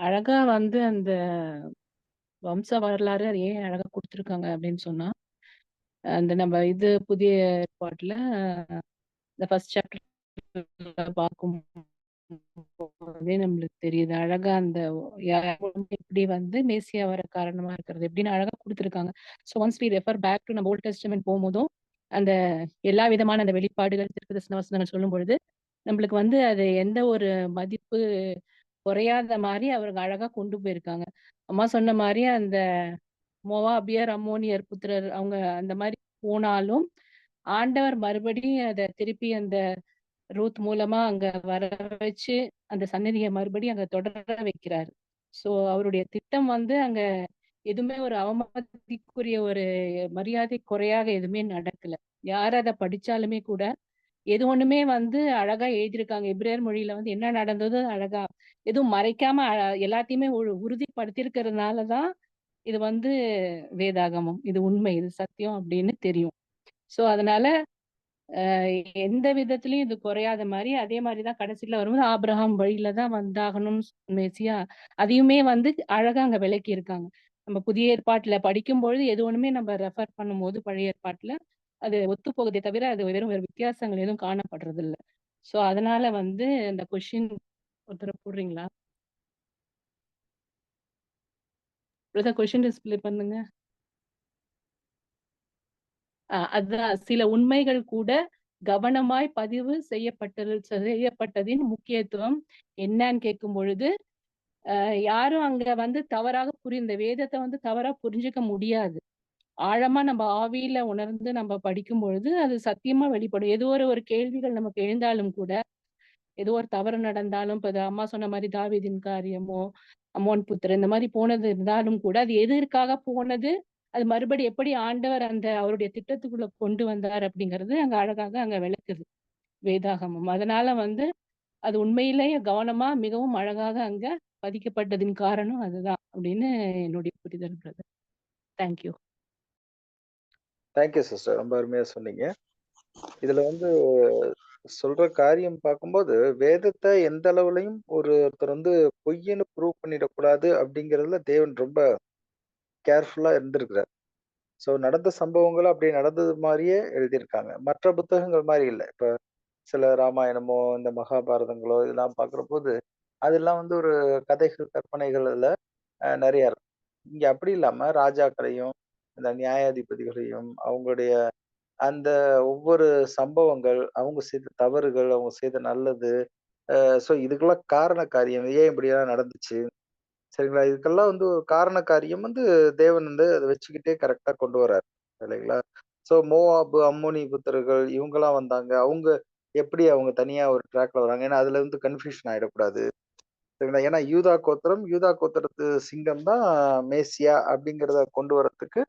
அழகா வந்து அந்த வம்ச வரலாறு அது ஏன் அழகா கொடுத்துருக்காங்க அப்படின்னு சொன்னா, அந்த நம்ம இது புதிய ஏற்பாட்டுல இந்த ஃபர்ஸ்ட் சாப்டர் பார்க்கும் போதே நம்மளுக்கு தெரியுது அழகா அந்த எப்படி வந்து மேசியா வர காரணமா இருக்கிறது எப்படின்னு அழகா கொடுத்துருக்காங்க. So once we refer back to நம்ம ஓல்ட் டெஸ்டமென்ட் போகும்போதும் அந்த எல்லா விதமான அந்த வெளிப்பாடுகள் தீர்க்கதரிசன வசனங்கள் சொல்லும் பொழுது நம்மளுக்கு வந்து அது எந்த ஒரு மதிப்பு குறையாத மாதிரி அவருக்கு அழகா கொண்டு போயிருக்காங்க. அம்மா சொன்ன மாதிரி அந்த மோவாபியர், அம்மோனியர் புத்திரர் அவங்க அந்த மாதிரி போனாலும் ஆண்டவர் மறுபடியும் அதை திருப்பி அந்த ரூத் மூலமா அங்க வர வச்சு அந்த சன்னதியை மறுபடியும் அங்க தொடர வைக்கிறாரு. சோ அவருடைய திட்டம் வந்து அங்க எதுவுமே ஒரு அவமதிக்குரிய ஒரு மரியாதை குறையாக எதுவுமே நடக்கல. யார் அதை படிச்சாலுமே கூட எது ஒண்ணுமே வந்து அழகா எழுதியிருக்காங்க. எபிரேயர் மொழியில வந்து என்ன நடந்ததோ அழகா எதுவும் மறைக்காம எல்லாத்தையுமே உறுதிப்படுத்தியிருக்கிறதுனாலதான் இது வந்து வேதாகமம், இது உண்மை, இது சத்தியம் அப்படின்னு தெரியும். சோ அதனால எந்த விதத்திலயும் இது குறையாத மாதிரி அதே மாதிரிதான் கடைசியில வரும்போது ஆபிரகாம் வழியில தான் வந்தாகணும்னு மெசியா அதையுமே வந்து அழகா அங்க விளக்கி இருக்காங்க. நம்ம புதிய ஏற்பாட்டுல படிக்கும்பொழுது எது ஒண்ணுமே நம்ம ரெஃபர் பண்ணும்போது பழைய ஏற்பாட்டுல அது ஒத்து போகுதே தவிர அது வெறும் வேறு வித்தியாசங்கள் எதுவும் காணப்படுறது இல்லை. சோ அதனால வந்து இந்த கொஸ்டின் ஒருத்தர் போடுறீங்களா? கொஸ்டின் டிஸ்பிளே பண்ணுங்க. அதுதான் சில உண்மைகள் கூட கவனமாய் பதிவு செய்யப்பட்டதின் முக்கியத்துவம் என்னன்னு கேட்கும் பொழுது யாரும் அங்க வந்து தவறாக இந்த வேதத்தை வந்து தவறா புரிஞ்சுக்க முடியாது. ஆழமா நம்ம ஆவியில உணர்ந்து நம்ம படிக்கும் பொழுது அது சத்தியமா வெளிப்படும். ஏதோ ஒரு கேள்விகள் நமக்கு எழுந்தாலும் கூட, ஏதோ ஒரு தவறு நடந்தாலும், இப்ப அம்மா சொன்ன மாதிரி தாவீதின் காரியமோ, அம்மோன் புத்திரன் இந்த மாதிரி போனது இருந்தாலும் கூட அது எதற்காக போனது, அது மறுபடி எப்படி ஆண்டவர் அந்த அவருடைய திட்டத்துக்குள்ள கொண்டு வந்தார் அப்படிங்கிறது அங்க அழகாக அங்க விளக்குது வேதாகமம். அதனால வந்து அது உண்மையிலேயே கவனமா மிகவும் அழகாக அங்க பதிக்கப்பட்டதின் காரணம் அதுதான் அப்படின்னு என்னுடைய புரிதல் பிரதர். தேங்க்யூ. தேங்க்யூ சிஸ்டர், ரொம்ப அருமையா சொன்னீங்க. இதுல வந்து சொல்ற காரியம் பார்க்கும்போது வேதத்தை எந்த அளவுலையும் ஒருத்தர் வந்து பொய்ன்னு ப்ரூவ் பண்ணிடக்கூடாது அப்படிங்கிறதுல தேவன் ரொம்ப கேர்ஃபுல்லா இருந்திருக்கிறார். ஸோ நடந்த சம்பவங்களும் அப்படி நடந்தது மாதிரியே எழுதியிருக்காங்க. மற்ற புத்தகங்கள் மாதிரி இல்லை. இப்ப சில ராமாயணமோ இந்த மகாபாரதங்களோ இதெல்லாம் பார்க்குற போது அதெல்லாம் வந்து ஒரு கதைகள் கற்பனைகள்ல நிறைய இருக்கும். இங்க அப்படி இல்லாம ராஜாக்களையும் இந்த நியாயாதிபதிகளையும் அவங்களுடைய அந்த ஒவ்வொரு சம்பவங்கள், அவங்க செய்த தவறுகள், அவங்க செய்த நல்லது, ஸோ இதுக்கெல்லாம் காரண காரியம் ஏன் இப்படியெல்லாம் நடந்துச்சு? சரிங்களா? இதுக்கெல்லாம் வந்து ஒரு காரண காரியம் வந்து தேவன் வந்து அத வச்சுக்கிட்டே கரெக்ட்டா கொண்டு வராரு. இல்லைங்களா? ஸோ மோவாபு, அம்மோனி புத்திரர்கள் இவங்கலாம் வந்தாங்க. அவங்க எப்படி அவங்க தனியா ஒரு ட்ராக்ல வராங்க? ஏன்னா அதுல வந்து கன்ஃப்யூஷன் ஆயிடக்கூடாது. சரிங்களா? ஏன்னா யூதா கோத்திரத்து சிங்கம் தான் மேசியா அப்படிங்கிறத கொண்டு வரதுக்கு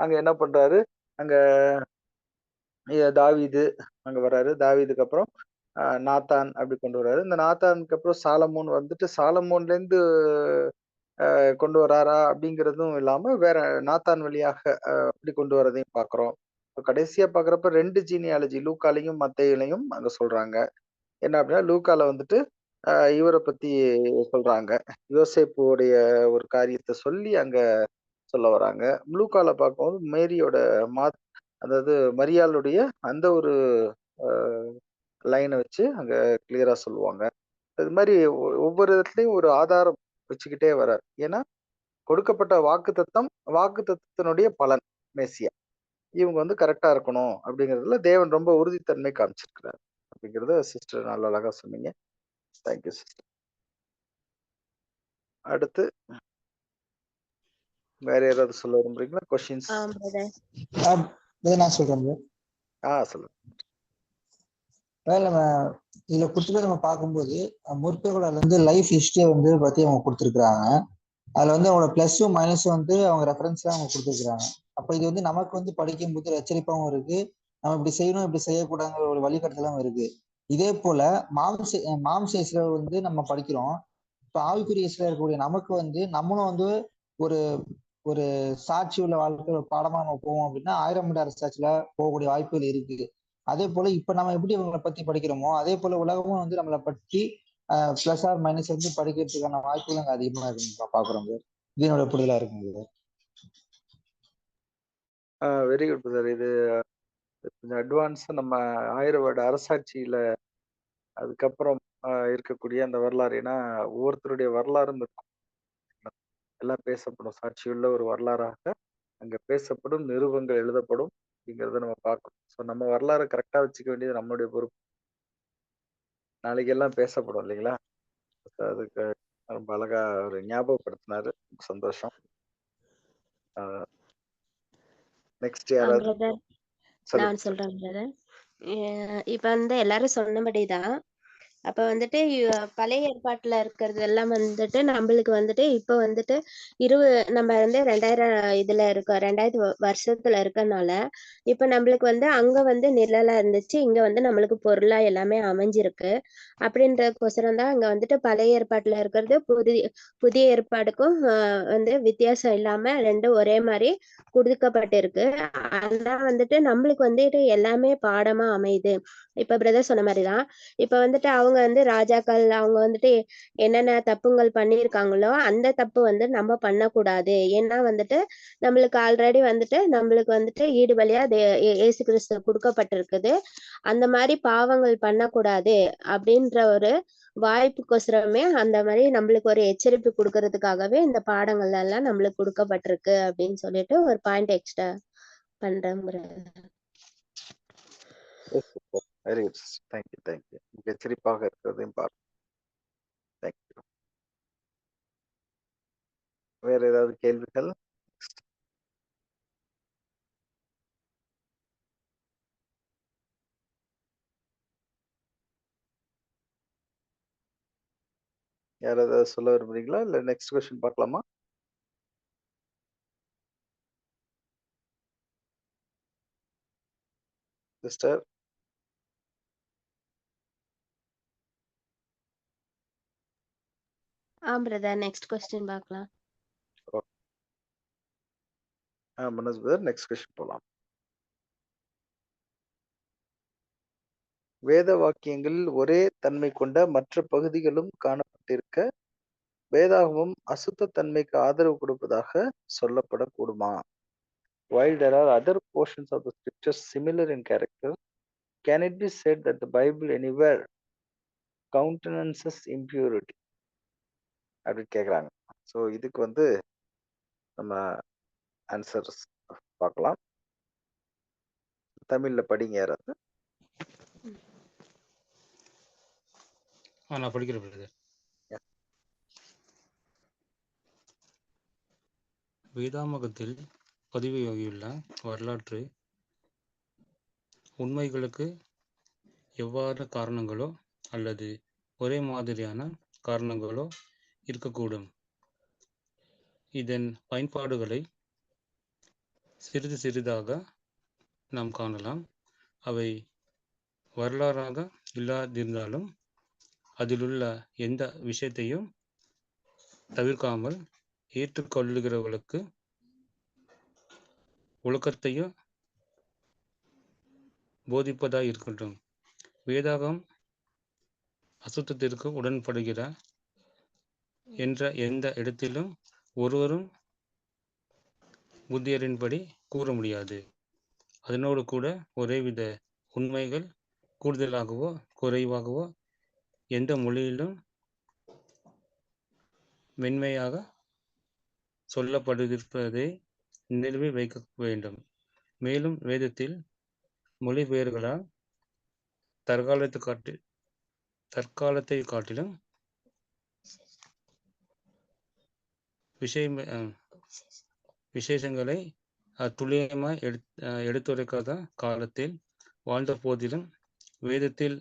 அங்க என்ன பண்றாரு? அங்க தாவீது அங்க வராரு. தாவீதுக்கு அப்புறம் நாத்தான் அப்படி கொண்டு வராரு. இந்த நாத்தானுக்கு அப்புறம் சாலமோன் வந்துட்டு சாலமோன்லேருந்து கொண்டு வராரா அப்படிங்கிறதும் இல்லாம வேற நாத்தான் வழியாக அப்படி கொண்டு வரதையும் பார்க்கிறோம். இப்ப கடைசியா பார்க்கிறப்ப 2 ஜீனியாலஜி லூக்காலையும், மத்தேயுலையும் அங்க சொல்றாங்க. என்ன அப்படின்னா லூக்கால வந்துட்டு இவர பத்தி சொல்றாங்க. யோசேப்புடைய ஒரு காரியத்த சொல்லி அங்க சொல்ல வராங்க. லூக்கால பார்க்கும்போது மேரியோட அதாவது மரியாளுடைய அந்த ஒரு அ லைன வச்சு அங்க கிளியரா சொல்லுவாங்க. அது மாரி ஒவ்வொரு இடத்துலயும் ஒரு ஆதாரம் வச்சுக்கிட்டே வரார். ஏன்னா, கொடுக்கப்பட்ட வாக்குத்தத்தத்தினுடைய பலன் மேசியா. இவங்க வந்து கரெக்ட்டா இருக்கணும் அப்படிங்கிறதுல தேவன் ரொம்ப உறுதித்தன்மை காமிச்சிருக்கிறார். அப்படிங்கிறத சிஸ்டர் நல்ல அழகா சொன்னீங்க. Thank you sister. அடுத்து வேற யாராவது சொல்ல விரும்புறீங்களா? கொஸ்டின்ஸ்? பிரதர். நான் சொல்றேன் bro. சொல்லுங்க. நம்ம இதுல கொடுத்துட்டு நம்ம பார்க்கும்போது முற்போக்குல வந்து லைஃப் ஹிஸ்டரியை வந்து பத்தி அவங்க கொடுத்துருக்காங்க. அதுல வந்து அவங்களோட பிளஸும் மைனஸும் வந்து அவங்க ரெஃபரன்ஸ்ல அவங்க கொடுத்துருக்காங்க. அப்ப இது வந்து நமக்கு வந்து படிக்கும்போது எச்சரிப்பாகவும் இருக்கு. நம்ம இப்படி செய்யணும் இப்படி செய்யக்கூடாதுங்கிற ஒரு வழிகாட்டுதலும் இருக்கு. இதே போல மாம்ச இஸ்ரேல் வந்து நம்ம படிக்கிறோம். இப்ப ஆவிக்குரிய இஸ்ரேல் இருக்கக்கூடிய நமக்கு வந்து நம்மளும் வந்து ஒரு ஒரு சாட்சி உள்ள வாழ்க்கை ஒரு பாடமா நம்ம போவோம் அப்படின்னா 1000 மீட்டர் சாட்சியில போகக்கூடிய வாய்ப்புகள் இருக்கு. அதே போல இப்ப நம்ம எப்படி இவங்களை பத்தி படிக்கிறோமோ அதே போல உலகமும் வந்து நம்மளை பற்றி பிளஸ் ஆர் மைனஸ் வந்து படிக்கிறதுக்கான வாய்ப்புகள் அங்க அதிகமா இருக்கு பாக்குறோம். இது என்னோட புரிதலா இருக்குங்க. Very good sir. இது கொஞ்சம் அட்வான்ஸா நம்ம 1000 வருட அரசாட்சியில அதுக்கப்புறம் இருக்கக்கூடிய அந்த வரலாறு. ஏன்னா ஒவ்வொருத்தருடைய வரலாறும் இருக்கும். எல்லாம் பேசப்படும். சாட்சியுள்ள ஒரு வரலாறாக அங்க பேசப்படும், நிருபங்கள் எழுதப்படும் அப்படிங்கிறத நம்ம பார்க்கணும். ஸோ நம்ம வரலாறை கரெக்டா வச்சுக்க வேண்டியது நம்மளுடைய பொறுப்பு. நாளைக்கு எல்லாம் பேசப்படும் இல்லைங்களா? அதுக்கு ரொம்ப அழகா ஒரு ஞாபகப்படுத்தினாரு. சந்தோஷம். நெக்ஸ்ட் யாராவது பிரதர் சொல்லுங்க. நான் சொல்றேன் பிரதர். இப்ப வந்து எல்லாரும் சொன்னபடிதான். அப்ப வந்துட்டு பழைய ஏற்பாட்டுல இருக்கிறது எல்லாம் வந்துட்டு நம்மளுக்கு வந்துட்டு இப்ப வந்துட்டு நம்ம வந்து 2000 வருஷத்துல இருக்கறனால இப்ப நம்மளுக்கு வந்து அங்க வந்து நிழலா இருந்துச்சு, இங்க வந்து நம்மளுக்கு பொருளா எல்லாமே அமைஞ்சிருக்கு. அப்படின்றதுக்கோசரம் தான் அங்க வந்துட்டு பழைய ஏற்பாட்டுல இருக்கிறது புதிய ஏற்பாடுக்கும் வந்து வித்தியாசம் இல்லாம ரெண்டும் ஒரே மாதிரி கொடுக்கப்பட்டிருக்கு. ஆனா வந்துட்டு நம்மளுக்கு வந்துட்டு எல்லாமே பாடமா அமையுது. இப்ப பிரதர் சொன்ன மாதிரிதான் இப்ப வந்துட்டு அவங்க வந்து ராஜாக்கள் அவங்க வந்துட்டு என்னென்ன தப்புங்கள் பண்ணியிருக்காங்களோ அந்த தப்பு வந்து நம்ம பண்ணக்கூடாது. ஏன்னா வந்துட்டு நம்மளுக்கு ஆல்ரெடி வந்துட்டு நம்மளுக்கு வந்துட்டு ஈடு பலியா இயேசு கிறிஸ்து கொடுக்கப்பட்டிருக்குது. அந்த மாதிரி பாவங்கள் பண்ணக்கூடாது அப்படின்ற ஒரு வாய்ப்புக்கோசரமே அந்த மாதிரி நம்மளுக்கு ஒரு எச்சரிப்பு கொடுக்கறதுக்காகவே இந்த பாடங்கள் எல்லாம் நம்மளுக்கு கொடுக்கப்பட்டிருக்கு அப்படின்னு சொல்லிட்டு ஒரு பாயிண்ட் எக்ஸ்ட்ரா பண்றேன். Very good. Thank you thank you. எச்சரிப்பாக இருக்கிறதையும் பார்ப்போம். தேங்க்யூ. வேற ஏதாவது கேள்விகள்? யார் ஏதாவது சொல்ல விரும்புறீங்களா? இல்ல நெக்ஸ்ட் கொஸ்டின் பார்க்கலாமா? சிஸ்டர் பிரதர் நெக்ஸ்ட் கொஸ்டின் பார்க்கலாம். மனோஜ் பிரதர் நெக்ஸ்ட் கொஸ்டின் போலாம். வேத வாக்கியங்களில் ஒரே தன்மை கொண்ட மற்ற பகுதிகளும் காணப்பட்டிருக்க வேதாகமம் அசுத்த தன்மைக்கு ஆதரவு கொடுப்பதாக சொல்லப்படக்கூடுமா? While there are other portions of the scriptures similar in character, can it be said that the Bible anywhere countenances impurity? அப்படி கேக்குறாங்க. ஸோ இதுக்கு வந்து நம்ம ஆன்சர்ஸ் பார்க்கலாம். தமிழ்ல படிங்க யாராவது. நான் படிக்கிறேன் பிரதர். வேதாமகத்தில் பதிவாகியுள்ள வரலாற்று உண்மைகளுக்கு எவ்வாறு காரணங்களோ அல்லது ஒரே மாதிரியான காரணங்களோ இருக்கக்கூடும். இதன் பயன்பாடுகளை சிறிது சிறிதாக நாம் காணலாம். அவை வரலாறாக இல்லாதிருந்தாலும் அதிலுள்ள எந்த விஷயத்தையும் தவிர்க்காமல் ஏற்றுக்கொள்ளுகிறவர்களுக்கு ஒழுக்கத்தையும் போதிப்பதாய் இருக்கட்டும். வேதாகம் அசுத்தத்திற்கு உடன்படுகிற என்ற எந்த இடத்திலும் ஒருவரும் புத்தியரின்படி கூற முடியாது. அதனோடு கூட ஒரேவித உண்மைகள் கூடுதலாகவோ குறைவாகவோ எந்த மொழியிலும் மென்மையாக சொல்லப்படுகின்றதை நினைவில் வைக்க வேண்டும். மேலும் வேதத்தில் மொழிபெயர்களால் தற்காலத்தை காட்டிலும் விசேஷங்களை துல்லியமாய் எடுத்துரைக்காத காலத்தில் வாழ்ந்த போதிலும் வேதத்தில்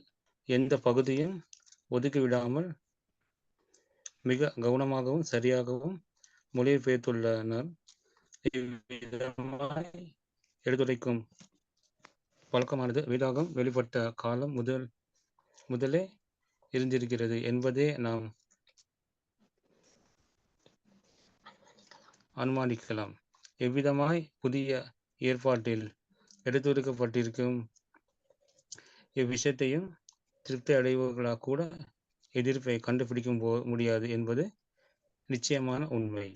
எந்த பகுதியும் ஒதுக்கிவிடாமல் மிக கவனமாகவும் சரியாகவும் மொழிபெயர்த்துள்ளனர். இவ்விதமாய் எடுத்துரைக்கும் பழக்கமானது வேதாகம் வெளிப்பட்ட காலம் முதலே இருந்திருக்கிறது என்பதே நாம் அனுமானிக்கலாம். எவ்விதமாய் புதிய ஏற்பாட்டில் எடுத்துரைக்கப்பட்டிருக்கும் இவ்விஷயத்தையும் திருப்தி அடைவர்களாக கூட எதிர்ப்பை கண்டுபிடிக்க முடியாது என்பது நிச்சயமான உண்மை.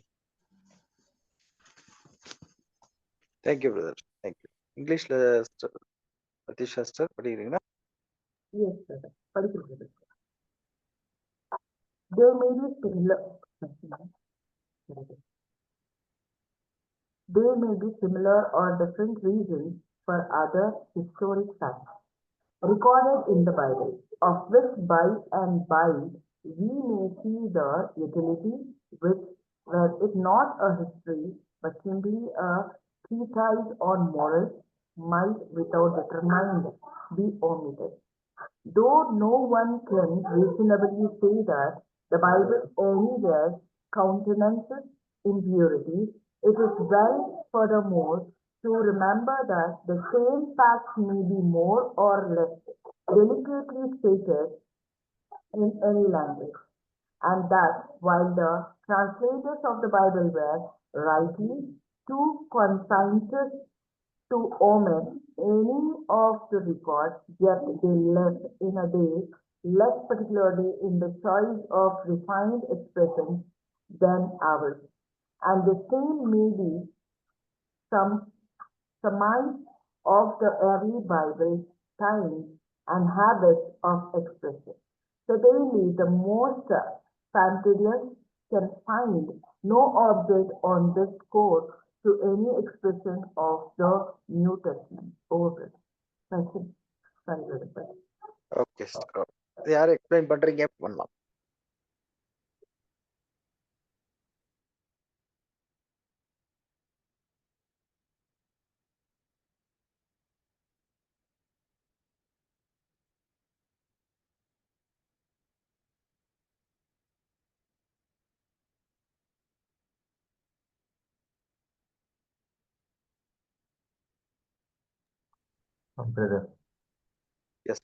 Thank you brother, thank you. இங்கிலீஷ்ல சதீஷ் சாஸ்டர் படிக்கிறீங்களா? Yes, brother. படிக்கிறேன் brother. There may be similar. There may be similar or different reasons for other historic facts recorded in the Bible, of which by and by we may see the utility, which were it not a history, but simply a treatise on morals, might without determined be omitted. Though no one can reasonably say that the Bible anywhere countenances impurity, it is well furthermore to remember that the same facts may be more or less delicately stated in any language, and that while the translators of the Bible were rightly too conscientious to omit any of the records, yet they left in a day, less particularly in the choice of refined expressions than ours. And the same may be some surmise of the early Bible times and habits of expression. Certainly, the most fastidious can find no object on this score to any expression of the New Testament. Over. Thank you. Okay, யாரும் explain பண்றீங்க? பண்ணலாம். Brother. Yes.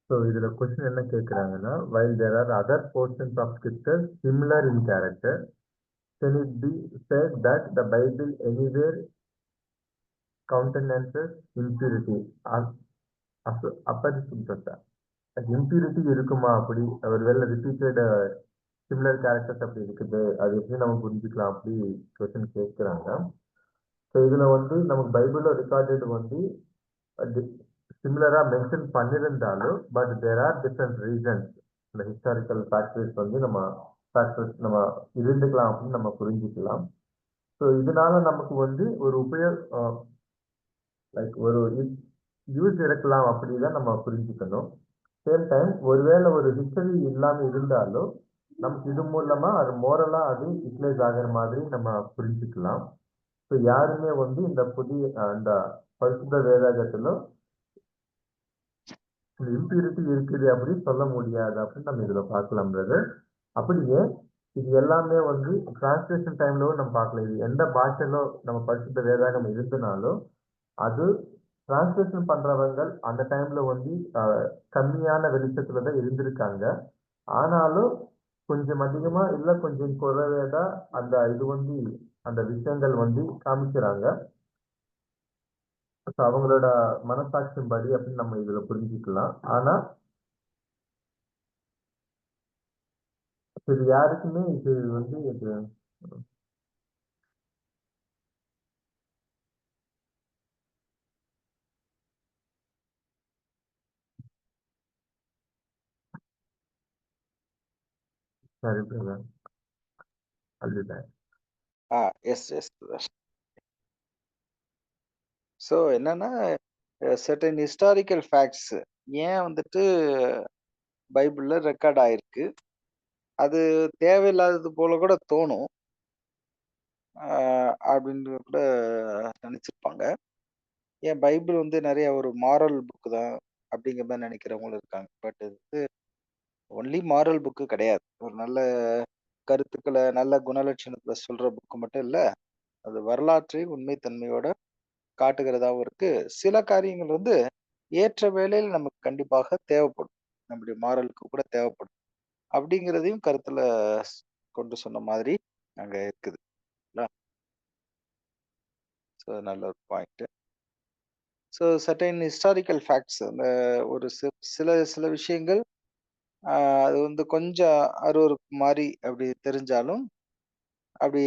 So இதுல question என்ன கேக்குறாங்கன்னா, while there are other portions of scripture similar in character, can it be said that the Bible anywhere countenances impurity? அப்பரிசுத்தத்தை, impurity இருக்குமா? அப்படி ஒருவேளை repeated similar characters அப்படி இருக்குது, அது எப்படி நம்ம புரிஞ்சுக்கலாம்? அப்படி கொஸ்டின் கேட்கிறாங்க. ஸோ இதுல வந்து நமக்கு பைபிள்ல ரெக்கார்டட் வந்து சிமிலரா மென்ஷன் பண்ணிருந்தாலும், but there are different reasons. இந்த ஹிஸ்டாரிக்கல் ஃபேக்டர்ஸ் வந்து நம்ம இருந்துக்கலாம் அப்படின்னு நம்ம புரிஞ்சுக்கலாம். ஸோ இதனால நமக்கு வந்து ஒரு லைக் ஒரு யூஸ் இருக்கலாம் அப்படிதான் நம்ம புரிஞ்சுக்கணும். சேம் டைம் ஒருவேளை ஒரு ஹிஸ்டரி இல்லாம இருந்தாலும் நமக்கு இது மூலமா அது மோரலா அது யூட்டிலைஸ் ஆகிற மாதிரி நம்ம புரிஞ்சுக்கலாம். ஸோ யாருமே வந்து இந்த இந்த பரிசுத்த வேதாகத்துல இம்பியூரிட்டி இருக்குது அப்படின்னு சொல்ல முடியாது அப்படின்னு நம்ம இதுல பார்க்கலாம் பிரதர். அப்படியே இது எல்லாமே வந்து டிரான்ஸ்லேஷன் டைம்ல நம்ம பார்க்கலாம். இது எந்த பாஷையில நம்ம பரிசுத்த வேதாகம் இருந்தனாலும் அது டிரான்ஸ்லேஷன் பண்றவங்க அந்த டைம்ல வந்து கம்மியான வெளிச்சத்துலதான் இருந்திருக்காங்க. ஆனாலும் கொஞ்சம் அதிகமா இல்ல கொஞ்சம் குறைவேதான் இது வந்து அந்த விஷயங்கள் வந்து காமிக்கிறாங்க. அவங்களோட மனசாட்சியின் படி அப்படின்னு நம்ம இதுல புரிஞ்சுக்கலாம். ஆனா இது யாருக்குமே இது வந்து இது சரி பிரதர் அதுதான். Yes yes. ஸோ என்னன்னா சர்டன் ஹிஸ்டாரிக்கல் ஃபேக்ட்ஸ் ஏன் வந்துட்டு பைபிள்ல ரெக்கார்ட் ஆயிருக்கு, அது தேவையில்லாதது போல கூட தோணும் அப்படின்னு கூட நினைச்சிருப்பாங்க. ஏன் பைபிள் வந்து நிறைய ஒரு மாரல் புக்கு தான் அப்படிங்கிற மாதிரி நினைக்கிறவங்களும் இருக்காங்க. பட் இது ஒன்லி மாரல் புக்கு கிடையாது. ஒரு நல்ல கருத்துக்களை நல்ல குணலட்சணத்துல சொல்ற புக்கு மட்டும் இல்ல, அது வரலாற்றை உண்மைத்தன்மையோட காட்டுகிறதாவும் இருக்கு. சில காரியங்கள் வந்து ஏற்ற வேளையில் நமக்கு கண்டிப்பாக தேவைப்படும், நம்முடைய மாரலுக்கு கூட தேவைப்படும் அப்படிங்கிறதையும் கருத்துல கொண்டு சொன்ன மாதிரி அங்க இருக்குது. ஸோ நல்ல ஒரு point. So certain historical facts அந்த ஒரு சில சில விஷயங்கள் அது வந்து கொஞ்சம் அருவருப்பு மாதிரி அப்படி தெரிஞ்சாலும் அப்படி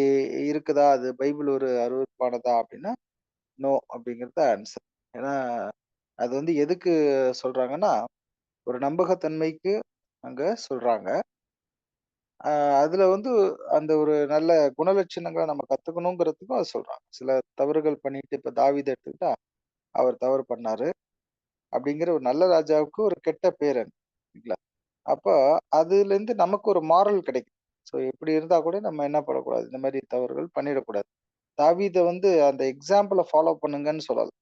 இருக்குதா, அது பைபிள் ஒரு அருவருப்பானதா அப்படின்னா நோ அப்படிங்கிறது ஆன்சர். ஏன்னா அது வந்து எதுக்கு சொல்றாங்கன்னா ஒரு நம்பகத்தன்மைக்கு அங்க சொல்றாங்க. அதுல வந்து அந்த ஒரு நல்ல குணலட்சணங்களை நம்ம கத்துக்கணுங்கிறதுக்கும் அது சொல்றாங்க. சில தவறுகள் பண்ணிட்டு இப்ப தாவீதை எடுத்துக்கிட்டா அவர் தவறு பண்ணாரு அப்படிங்கிற ஒரு நல்ல ராஜாவுக்கு ஒரு கெட்ட பேர் இல்லைங்களா? அப்ப அதுல இருந்து நமக்கு ஒரு மாரல் கிடைக்கும். ஸோ எப்படி இருந்தா கூட நம்ம என்ன பண்ணக்கூடாது, இந்த மாதிரி தவறுகள் பண்ணிடக்கூடாது. தாவீதை வந்து அந்த எக்ஸாம்பிளை ஃபாலோ பண்ணுங்கன்னு சொல்லலாம்.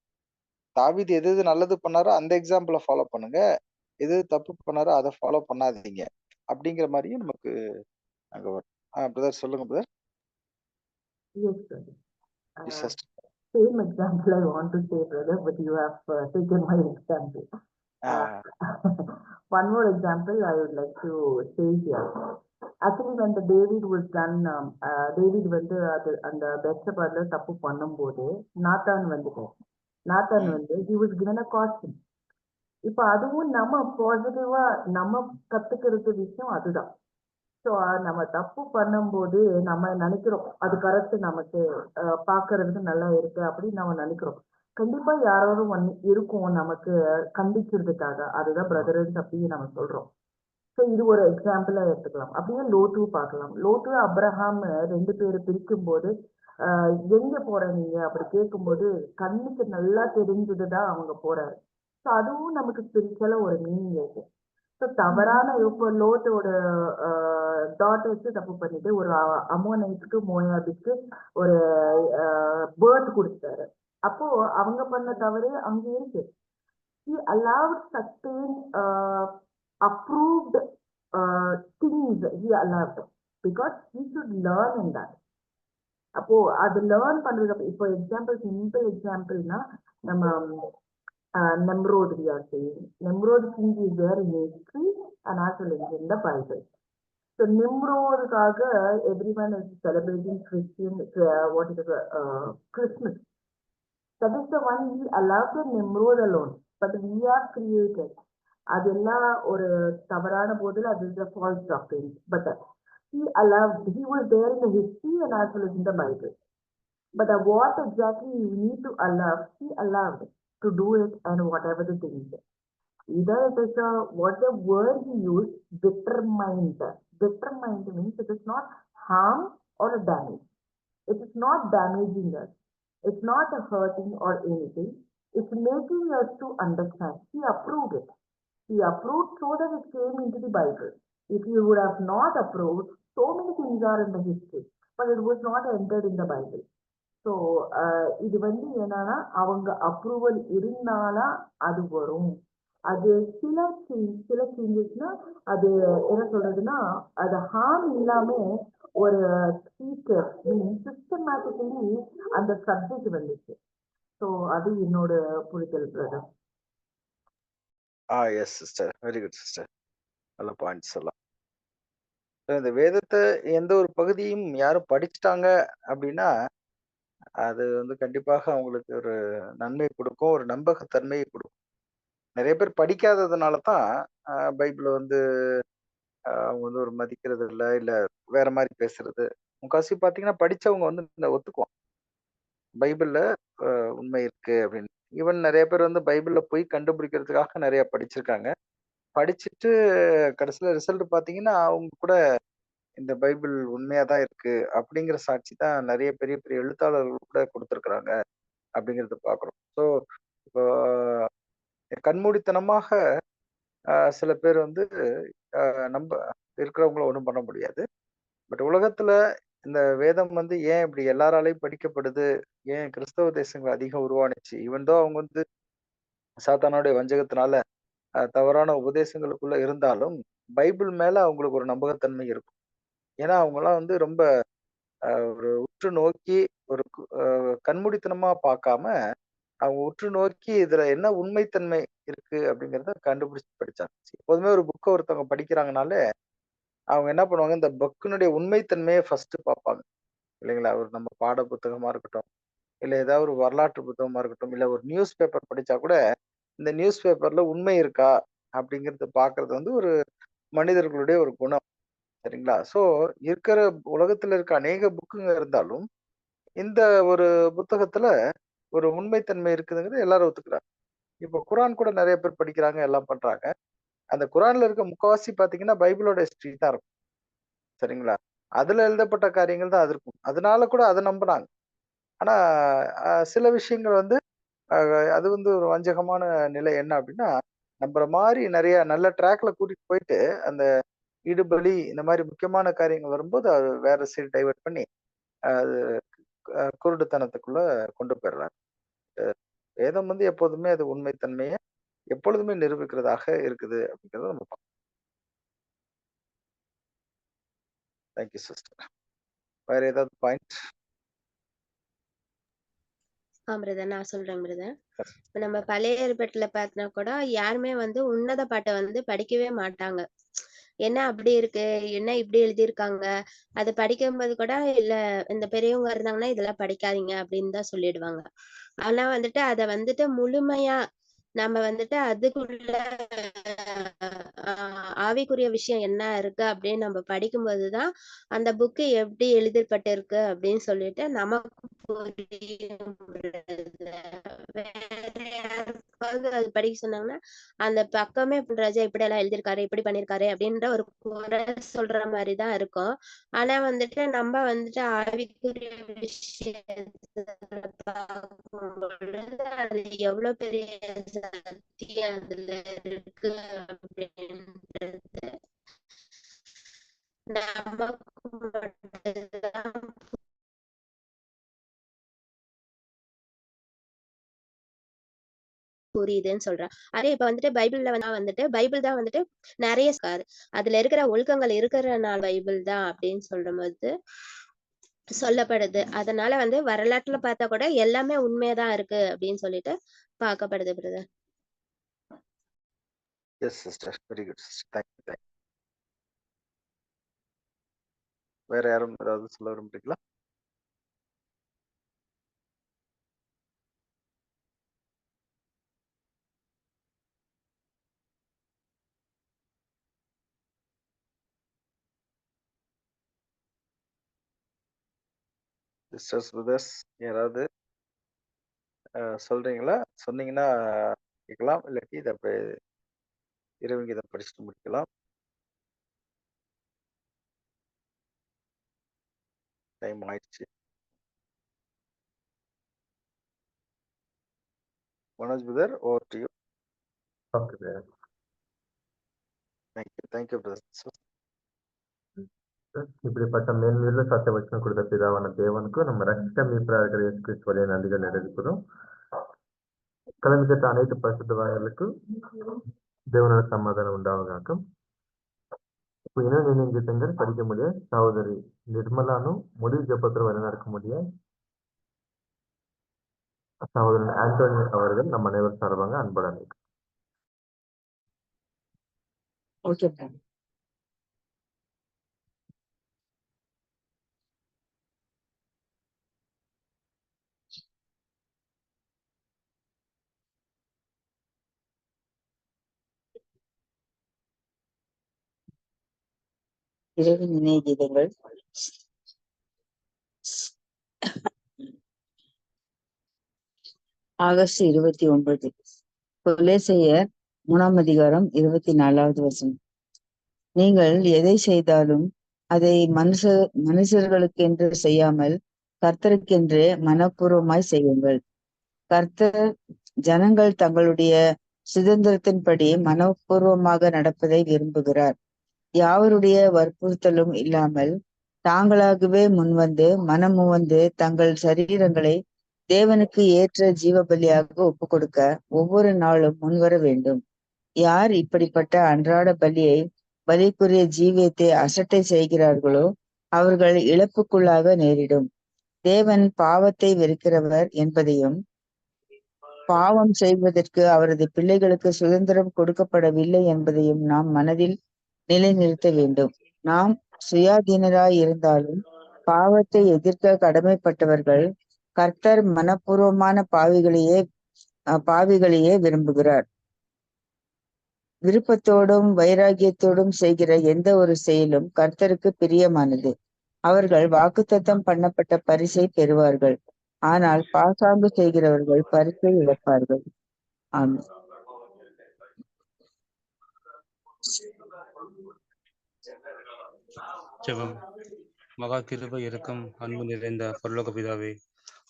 தாவீது எது எது நல்லது பண்ணாரோ அந்த எக்ஸாம்பிளை ஃபாலோ பண்ணுங்க, எது தப்பு பண்ணாரோ அதை ஃபாலோ பண்ணாதீங்க அப்படிங்கிற மாதிரியும் நமக்கு அங்க வரும். பிரதர் சொல்லுங்க brother. Yes, brother. Yes, Same example I want to say, brother, but you have taken my example. One more example I would like to say here. Actually, when the David was done, David வந்து அந்த பெத்ஷெபால தப்பு பண்ணும்போது Nathan வந்துட்டார். Nathan வந்து he was given a caution. இப்ப அதுவும் நம்ம பாசிட்டிவா நம்ம கத்துக்கிறது விஷயம் அதுதான். ஸோ நம்ம தப்பு பண்ணும்போது நம்ம நினைக்கிறோம் அது கரெக்ட், நமக்கு பாக்குறதுக்கு நல்லா இருக்கு அப்படின்னு நம்ம நினைக்கிறோம். கண்டிப்பா யாராவது இருக்கும் நமக்கு கண்டிக்கிறதுக்காக, அதுதான் பிரதர்ஸ் அப்படின்னு நம்ம சொல்றோம். ஸோ இது ஒரு எக்ஸாம்பிளா எடுத்துக்கலாம். அப்படியே லோட்டு பார்க்கலாம். லோட்டு அப்ரஹாம் 2 பேர் பிரிக்கும் போது எங்க போற நீங்க அப்படி கேட்கும்போது கண்ணுக்கு நல்லா தெரிஞ்சதுதான் அவங்க போறாரு. ஸோ அதுவும் நமக்கு ஸ்பிரிச்சுவலா ஒரு மீனிங் இருக்கு. ஸோ தவறான இப்போ லோட்டோட டாட்டர்ஸ் தப்பு பண்ணிட்டு ஒரு அமோனைட்க்கு மோயாபிக்கு ஒரு பேர்த் கொடுத்தாரு. அப்போ அவங்க பண்ண தவறு அங்க இருக்கு. He allowed certain approved things he allowed because he should learn in that. அப்போ அது லேர்ன் பண்றதுக்கு இப்போ எக்ஸாம்பிள், சிம்பிள் எக்ஸாம்பிள்னா நம்ம Nimrod we are saying. Nimrod king is there in history and also in the Bible. So Nimrod kaga everyone is celebrating Christian, what is it, Christmas. That is the one he allowed the Nimrod alone. But we are created. அதெல்லாம் ஒரு தவறான போதில் அது is a false doctrine. But he allowed, he was there in the history and as well as in the Bible. But what exactly you need to allow, he allowed to do it and whatever the things. Either it is what the word he used, determined. Determined means it is not harm or damage. It is not damaging us. It's not a hurting or anything. It's making us to understand. He approved it. He approved so that it came into the Bible. If you would have not approved, so many things are in the history, but it was not entered in the Bible. So இது வந்து என்னன்னா அவங்க approval இருந்தாதான் அது வரும். அது சில சேஞ்சஸ்னா அது என்ன சொல்றதுன்னா அது ஹார்ம் இல்லாம ஒரு சிஸ்டமேட்டிக்கலி அந்த சப்ஜெக்ட் வந்துச்சு. ஸோ அது என்னோட புரிதல் brother. Yes sister, very good sister, நல்ல பாயிண்ட்ஸ் எல்லாம். இந்த வேதத்தை எந்த ஒரு பகுதியும் யாரும் படிச்சுட்டாங்க அப்படின்னா அது வந்து கண்டிப்பாக அவங்களுக்கு ஒரு நன்மை கொடுக்கும், ஒரு நம்பகத்தன்மையை கொடுக்கும். நிறைய பேர் படிக்காததுனால தான் பைபிளை வந்து அவங்க வந்து ஒரு மதிக்கிறது இல்லை, இல்லை வேற மாதிரி பேசுறது. முக்காசி பார்த்தீங்கன்னா படிச்சவங்க வந்து இந்த ஒத்துக்குவாங்க பைபிள்ல உண்மை இருக்கு அப்படின்னு. ஈவன் நிறைய பேர் வந்து பைபிள்ல போய் கண்டுபிடிக்கிறதுக்காக நிறைய படிச்சிருக்காங்க. படிச்சுட்டு கடைசியில ரிசல்ட் பார்த்தீங்கன்னா அவங்க கூட இந்த பைபிள் உண்மையா தான் இருக்கு அப்படிங்கிற சாட்சி தான் நிறைய பெரிய பெரிய எழுத்தாளர்கள் கூட கொடுத்துருக்குறாங்க அப்படிங்கிறத பாக்குறோம். ஸோ இப்போ கண்மூடித்தனமாக சில பேர் வந்து நம்ப இருக்கிறவங்கள ஒன்றும் பண்ண முடியாது. பட் உலகத்துல இந்த வேதம் வந்து ஏன் இப்படி எல்லாராலையும் படிக்கப்படுது, ஏன் கிறிஸ்தவ தேசங்கள் அதிகம் உருவானுச்சு, ஈவன் அவங்க வந்து சாத்தானுடைய வஞ்சகத்தினால தவறான உபதேசங்களுக்குள்ள இருந்தாலும் பைபிள் மேல அவங்களுக்கு ஒரு நம்பகத்தன்மை இருக்கும். ஏன்னா அவங்கெல்லாம் வந்து ரொம்ப ஒரு உற்று நோக்கி ஒரு கண்மூடித்தனமா பார்க்காம அவங்க உற்று நோக்கி இதுல என்ன உண்மைத்தன்மை இருக்கு அப்படிங்கிறத கண்டுபிடிச்சு படிச்சாங்க. எப்போதுமே ஒரு புக்கை ஒருத்தவங்க படிக்கிறாங்கனாலே அவங்க என்ன பண்ணுவாங்க, இந்த புக்கினுடைய உண்மைத்தன்மையை ஃபர்ஸ்ட் பார்ப்பாங்க இல்லைங்களா. ஒரு நம்ம பாட புத்தகமா இருக்கட்டும், இல்ல ஏதாவது ஒரு வரலாற்று புத்தகமா இருக்கட்டும், இல்ல ஒரு நியூஸ் பேப்பர் படிச்சா கூட இந்த நியூஸ் பேப்பர்ல உண்மை இருக்கா அப்படிங்கறது பாக்குறது வந்து ஒரு மனிதர்களுடைய ஒரு குணம், சரிங்களா. சோ இருக்கிற உலகத்துல இருக்க அநேக புக்குங்க இருந்தாலும் இந்த ஒரு புத்தகத்துல ஒரு உண்மைத்தன்மை இருக்குதுங்கிறது எல்லாரும் ஒத்துக்கிறாங்க. இப்போ குரான் கூட நிறைய பேர் படிக்கிறாங்க, எல்லாம் பண்றாங்க. அந்த குரான்ல இருக்க முக்காவாசி பாத்தீங்கன்னா பைபிளோட ஹிஸ்டரி தான் இருக்கும், சரிங்களா. அதுல எழுதப்பட்ட காரியங்கள் தான் அது இருக்கும். அதனால கூட அதை நம்பினாங்க. ஆனா சில விஷயங்கள் வந்து அது வந்து ஒரு வஞ்சகமான நிலை. என்ன அப்படின்னா நம்புற மாதிரி நிறைய நல்ல ட்ராக்ல கூட்டிட்டு போயிட்டு அந்த இடுபலி இந்த மாதிரி முக்கியமான காரியங்கள் வரும்போது அது வேற சைடு டைவர்ட் பண்ணி அது குருடுத்தனத்துக்குள்ள கொண்டு போயிடுறாங்க. வேதம் வந்து எப்போதுமே அது உண்மைத்தன்மையை எப்பொழுதுமே நிரூபிக்கிறதாக இருக்குது அப்படிங்கிறத நம்ம பார்க்கணும். Thank you sister. வேற ஏதாவது பாயிண்ட்? பிரதர் நான் சொல்றேன் பிரதர். இப்ப நம்ம பழைய ஏற்பாட்டுல பார்த்தா கூட யாருமே வந்து உன்னத பாட்டை வந்து படிக்கவே மாட்டாங்க. என்ன அப்படி இருக்கு, என்ன இப்படி எழுதியிருக்காங்க, அதை படிக்கும்போது கூட இல்ல இந்த பெரியவங்க இருந்தாங்கன்னா இதெல்லாம் படிக்காதீங்க அப்படின்னு தான் சொல்லிடுவாங்க. ஆனா வந்துட்டு அதை வந்துட்டு முழுமையா நம்ம வந்துட்டு அதுக்குள்ள ஆவிக்குரிய விஷயம் என்ன இருக்கு அப்படின்னு நம்ம படிக்கும்போதுதான் அந்த புக்கு எப்படி எழுதப்பட்டிருக்கு அப்படின்னு சொல்லிட்டு நமக்கு புரியும். வேற யாருக்காவது அது படிக்க சொன்னாங்கன்னா அந்த பக்கமே ராஜா இப்படி எல்லாம் எழுதியிருக்காரு, இப்படி பண்ணிருக்காரு அப்படின்ற ஒரு குறை சொல்ற மாதிரிதான் இருக்கும். ஆனா வந்துட்டு நம்ம வந்துட்டு ஆவிக்குரிய விஷயத்துல பார்க்கும் பொழுது அது எவ்வளவு பெரிய சக்தியம் அதுல இருக்கு அப்படின்றது நமக்கு மட்டும்தான் புரியுதுன்னு சொல்றேன். அதே இப்ப வந்துட்டு பைபிள்ல வந்துட்டு பைபிள் தான் வந்துட்டு நிறைய அதுல இருக்கிற ஒழுக்கங்கள் இருக்கிறனால பைபிள் தான் அப்படின்னு சொல்லும்போது சொல்லப்படுது. அதனால வந்து வரலாற்றுல பார்த்தா கூட எல்லாமே உண்மையதான் இருக்கு அப்படின்னு சொல்லிட்டு பார்க்கப்படுது brother. Yes sister, very good sister, thank you. வேற யாரும் ஏதாவது சொல்ல விரும்புறீங்களா? சிஸ்டர்ஸ் பிரதர்ஸ் யாராவது சொல்றீங்களா? சொன்னீங்கன்னா கேட்கலாம், இல்லாட்டி இதை இரவுங்க இதை படிச்சுட்டு முடிக்கலாம். டைம் ஆயிடுச்சு. Manoj brother, over to you. Okay brother. Thank you brother. இப்படிப்பட்ட மேன்மையுள்ள சத்திய வச்சனம் கொடுத்த பிதாவான தேவனுக்கும் நம்ம ரட்சக மீட்பராகிய இயேசு கிறிஸ்துவுடைய நன்றிகள் எடுக்கிறோம். கலந்து கேட்ட அனைத்து பரிசுத்தவான்களுக்கு தேவனோட சமாதானம் உண்டாவதாக்கும். இப்போ இன்னும் நினைஞ்சிட்டங்கள் படிக்க முடிய சகோதரி நிர்மலானும் முடிவு ஜெபத்தில் வழி நடக்க முடிய சகோதரன் ஆண்டோனி அவர்கள் நம்ம அனைவரும் சார்பாக அன்புடன் ஓகே. இரவு நினைவு கீதங்கள். ஆகஸ்ட் 29. கொலேசையர் 3ஆம் அதிகாரம் 24வது வசனம். நீங்கள் எதை செய்தாலும் அதை மனுஷர்களுக்கென்று செய்யாமல் கர்த்தருக்கென்று மனப்பூர்வமாய் செய்யுங்கள். கர்த்தர் ஜனங்கள் தங்களுடைய சுதந்திரத்தின்படி மனப்பூர்வமாக நடப்பதை விரும்புகிறார். யாவருடைய வற்புறுத்தலும் இல்லாமல் தாங்களாகவே முன்வந்து மனமுவந்து தங்கள் சரீரங்களை தேவனுக்கு ஏற்ற ஜீவபலியாக ஒப்பு கொடுக்க ஒவ்வொரு நாளும் முன்வர வேண்டும். யார் இப்படிப்பட்ட அன்றாட பலிக்குரிய ஜீவியத்தை அசட்டை செய்கிறார்களோ அவர்கள் இழப்புக்குள்ளாக நேரிடும். தேவன் பாவத்தை வெறுக்கிறவர் என்பதையும் பாவம் செய்வதற்கு அவரது பிள்ளைகளுக்கு சுதந்திரம் கொடுக்கப்படவில்லை என்பதையும் நாம் மனதில் நிலைநிறுத்த வேண்டும். நாம் சுயாதீனராய் இருந்தாலும் பாவத்தை எதிர்க்க கடமைப்பட்டவர்கள். கர்த்தர் மனப்பூர்வமான பாவிகளையே விரும்புகிறார். விருப்பத்தோடும் வைராகியத்தோடும் செய்கிற எந்த ஒரு செயலும் கர்த்தருக்கு பிரியமானது. அவர்கள் வாக்குத்தத்தம் பண்ணப்பட்ட பரிசை பெறுவார்கள். ஆனால் பாசாங்கு செய்கிறவர்கள் பரிசை இழப்பார்கள். ஆமென். ஜெபம். மகா கிருபை இரக்கம் அன்பு நிறைந்த பரலோக பிதாவே,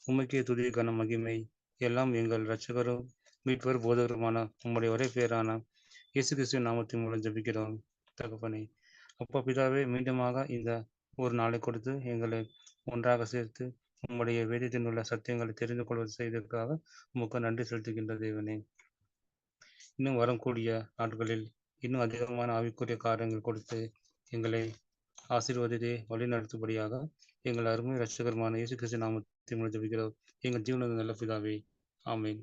உமக்கே துதி கன மகிமை எல்லாம் எங்கள் இரட்சகரும் மீட்பர் போதகருமான உம்முடைய ஒரே பேரான இயேசு கிறிஸ்துவின் நாமத்தின் மூலம் ஜெபிக்கிறோம் தகப்பனே. அப்பா பிதாவே, மீண்டுமாக இந்த ஒரு நாளை கொடுத்து எங்களை ஒன்றாக சேர்த்து உம்முடைய வேதத்தில் உள்ள சத்தியங்களை தெரிந்து கொள்வது செய்ததற்காக உமக்கு நன்றி செலுத்துகின்ற தேவனே. இன்னும் வரக்கூடிய நாட்களில் இன்னும் அதிகமான ஆவிக்குரிய காரியங்கள் கொடுத்து எங்களை ஆசீர்வதித்தே வழி நடத்தும்படியாக எங்கள் அருமை இரட்சகருமான இயேசு கிறிஸ்து நாமத்தை மூலம் ஜெபிக்கிறோம் எங்கள் ஜீவனுள்ள நல்ல பிதாவே. ஆமென்.